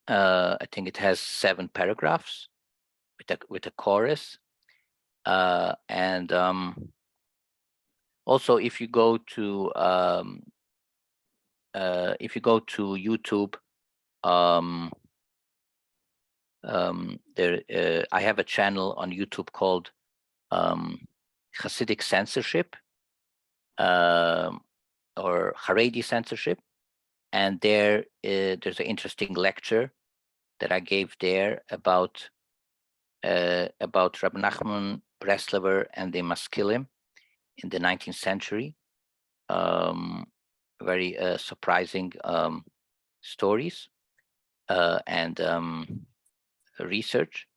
I think it has 7 paragraphs with a chorus. And also, if you go to YouTube, I have a channel on YouTube called Hasidic censorship, or Haredi censorship, and there's an interesting lecture that I gave there about Rabbi Nachman Breslover and the Maskilim in the 19th century. Very surprising stories and research.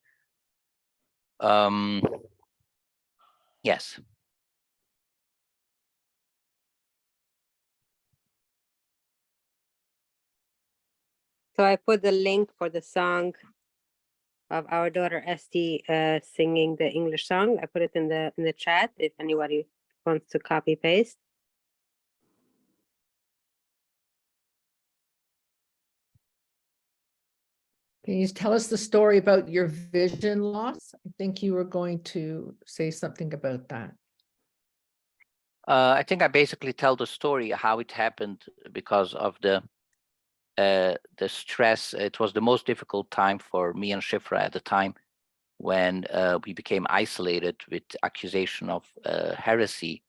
Yes. So I put the link for the song of our daughter Esty singing the English song. I put it in the chat if anybody wants to copy paste. Can you tell us the story about your vision loss? I think you were going to say something about that. I think I basically tell the story how it happened because of the stress. It was the most difficult time for me and Shifra at the time when we became isolated with accusation of heresy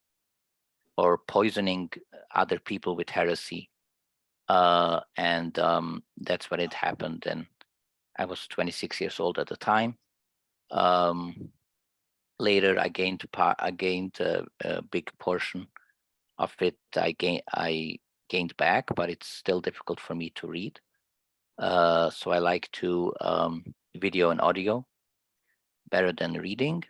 or poisoning other people with heresy. And that's when it happened. And I was 26 years old at the time. Later, I gained a big portion of it. I gained back, but it's still difficult for me to read. So I like to video and audio better than reading.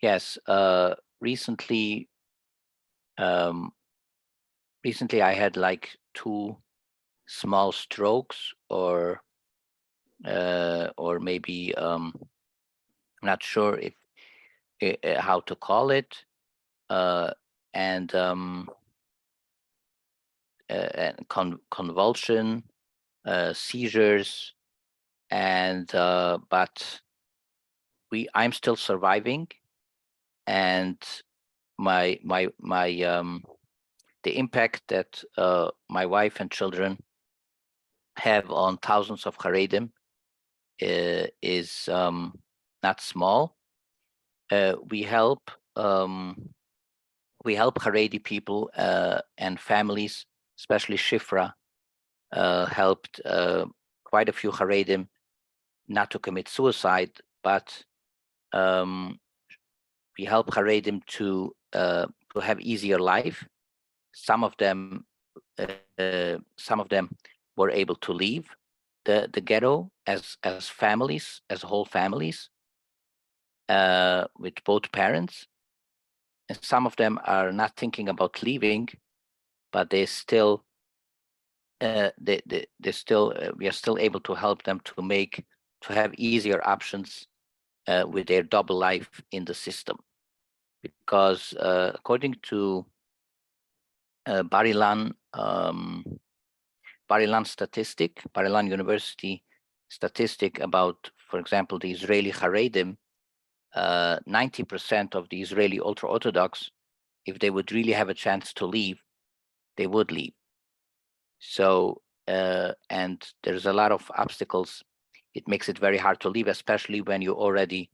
Yes, recently I had like 2 small strokes, or maybe I'm not sure if how to call it, and convulsion, seizures, and but I'm still surviving, and the impact that my wife and children have on thousands of Haredim is not small. We help we help Haredi people and families, especially Shifra, helped quite a few Haredim not to commit suicide, but we help Haredim to have easier life. Some of them were able to leave the ghetto as families, as whole families, with both parents. And some of them are not thinking about leaving, but they still we are still able to help them to have easier options with their double life in the system. Because according to Bar Ilan statistic, Bar Ilan University statistic about, for example, the Israeli Haredim, 90% of the Israeli ultra-Orthodox, if they would really have a chance to leave, they would leave. So, and there's a lot of obstacles. It makes it very hard to leave, especially when you're already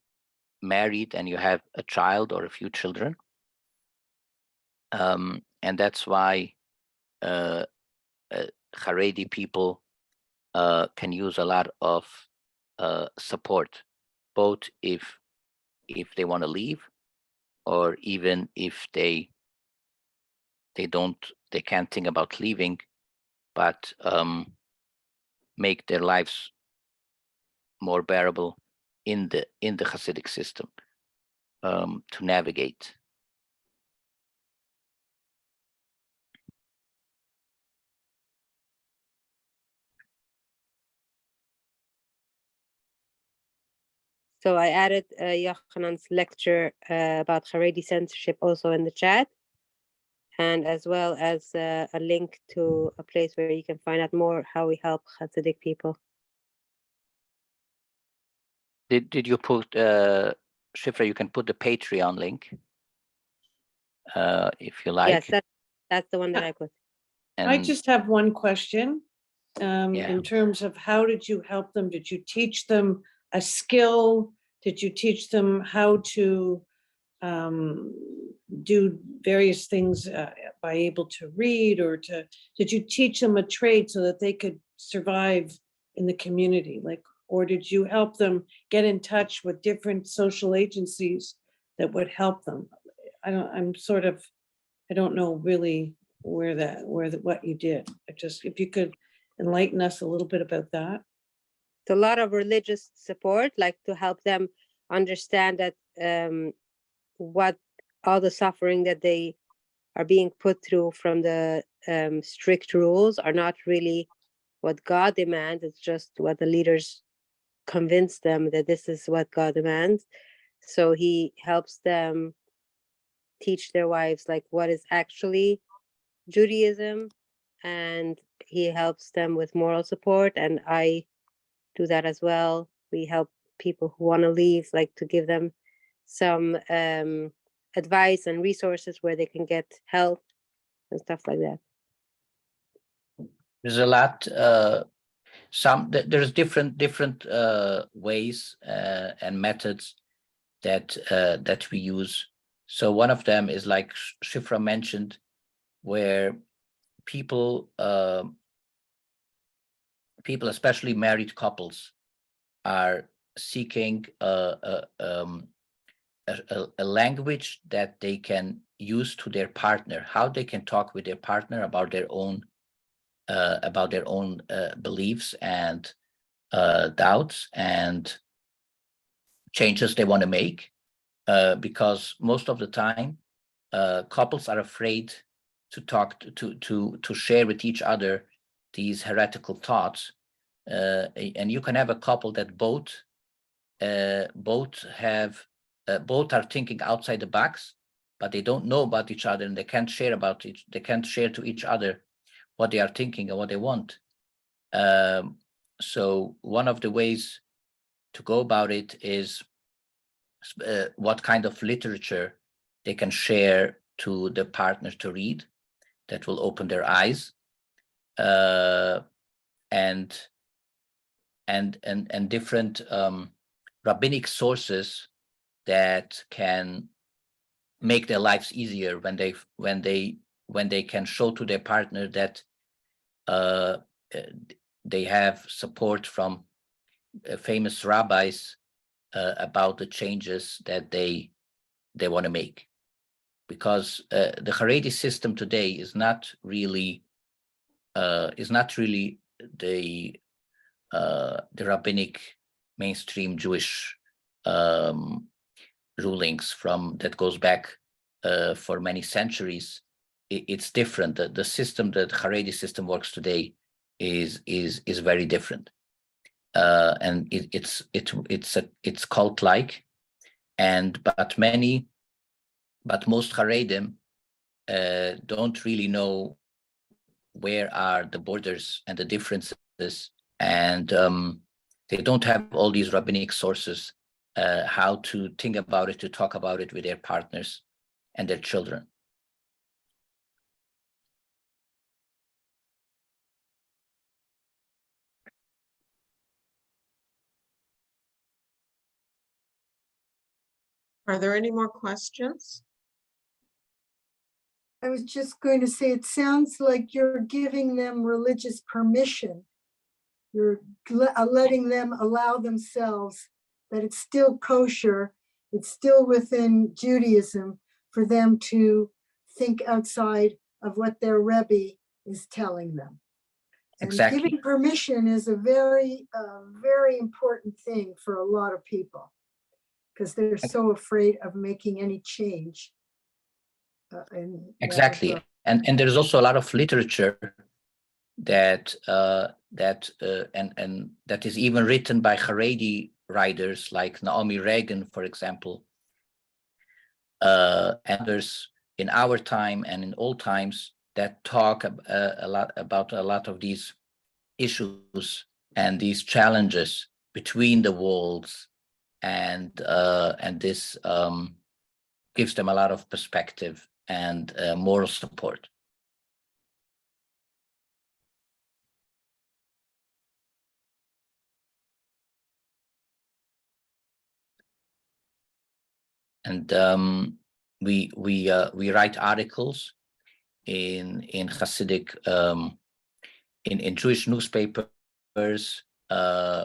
married and you have a child or a few children. And that's why Haredi people can use a lot of support, both if they want to leave, or even if they can't think about leaving, but make their lives more bearable in the Hasidic system to navigate. So I added Yochanan's lecture about Haredi censorship also in the chat, and as well as a link to a place where you can find out more how we help Hasidic people. Did you put Shifra? You can put the Patreon link if you like. Yes, that's the one that I put. And I just have one question. Yeah. In terms of how did you help them? Did you teach them a skill? Did you teach them how to do various things by able to read, or did you teach them a trade so that they could survive in the community? Like, or did you help them get in touch with different social agencies that would help them? I don't know really what you did. If you could enlighten us a little bit about that. It's a lot of religious support, like to help them understand that what all the suffering that they are being put through from the strict rules are not really what God demands. It's just what the leaders convince them that this is what God demands. So he helps them teach their wives like what is actually Judaism, and he helps them with moral support, and I do that as well. We help people who want to leave, like to give them some advice and resources where they can get help and stuff like that. there's a lot. There's different ways and methods that we use. So one of them is like Shifra mentioned, where people, especially married couples, are seeking a language that they can use to their partner, how they can talk with their partner about their own beliefs and doubts and changes they want to make, because most of the time couples are afraid to talk to share with each other these heretical thoughts, and you can have a couple that both are thinking outside the box, but they don't know about each other, and they can't share to each other what they are thinking and what they want. So one of the ways to go about it is what kind of literature they can share to the partner to read that will open their eyes, and different rabbinic sources that can make their lives easier when they can show to their partner that they have support from famous rabbis about the changes that they want to make, because the Haredi system today is not really the rabbinic mainstream Jewish rulings from that goes back for many centuries. It's different. The system that Haredi system works today is very different, and it's cult-like, but most Haredim don't really know where are the borders and the differences, and they don't have all these rabbinic sources how to think about it, to talk about it with their partners and their children. Are there any more questions? I was just going to say, it sounds like you're giving them religious permission. You're letting them allow themselves, that it's still kosher, it's still within Judaism for them to think outside of what their Rebbe is telling them. And Exactly. giving permission is a very, very important thing for a lot of people, because they're so afraid of making any change. Exactly, and there's also a lot of literature that that is even written by Haredi writers like Naomi Reagan, for example, and others in our time and in old times that talk a lot about a lot of these issues and these challenges between the walls, and this gives them a lot of perspective and moral support. And we write articles in Hasidic in Jewish newspapers,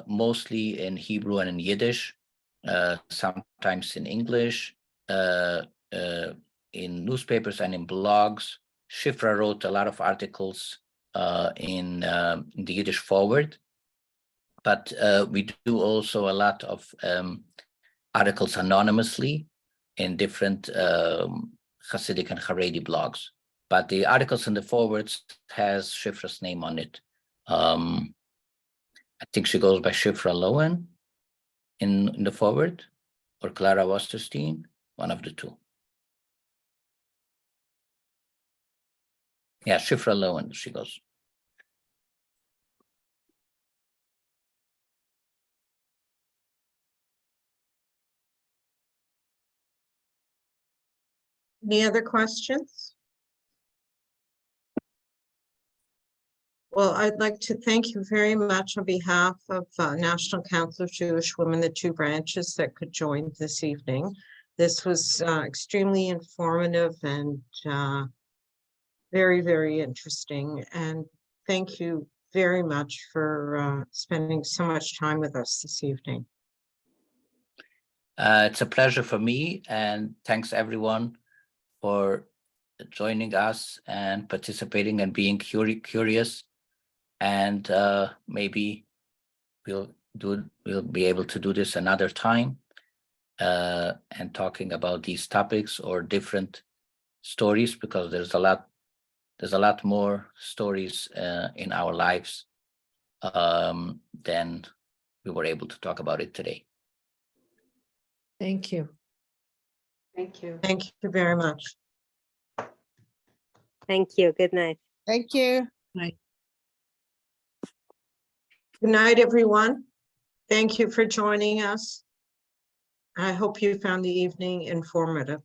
mostly in Hebrew and in Yiddish, sometimes in English, in newspapers and in blogs. Shifra wrote a lot of articles in the Yiddish Forward, but we do also a lot of articles anonymously in different Hasidic and Haredi blogs. But the articles in the forwards has Shifra's name on it. I think she goes by Shifra Lowen in the forward, or Clara Wasserstein, one of the two. Yeah, Shifra Lowen, she goes. Any other questions? Well, I'd like to thank you very much on behalf of National Council of Jewish Women, the two branches that could join this evening. This was extremely informative and very, very interesting. And thank you very much for spending so much time with us this evening. It's a pleasure for me, and thanks everyone for joining us and participating and being curious. And maybe we'll be able to do this another time, and talking about these topics or different stories, because there's a lot more stories in our lives than we were able to talk about it today. Thank you. Thank you. Thank you very much. Thank you. Good night. Thank you. Good night, everyone. Thank you for joining us. I hope you found the evening informative.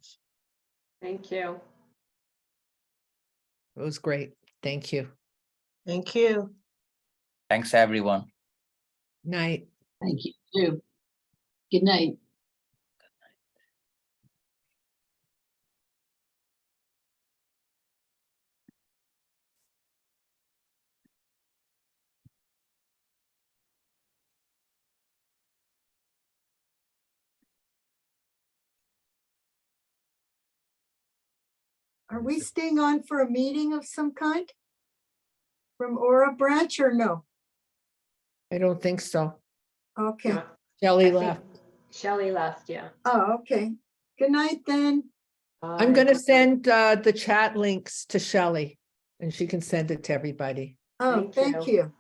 Thank you. It was great. Thank you. Thank you. Thanks everyone. Night. Thank you too. Good night. Are we staying on for a meeting of some kind? From Aura Branch or no? I don't think so. Okay. No, Shelley I think left. Shelley left, yeah. Oh, okay. Good night then. I'm Bye. gonna send the chat links to Shelley and she can send it to everybody. Oh, Thank thank you. you.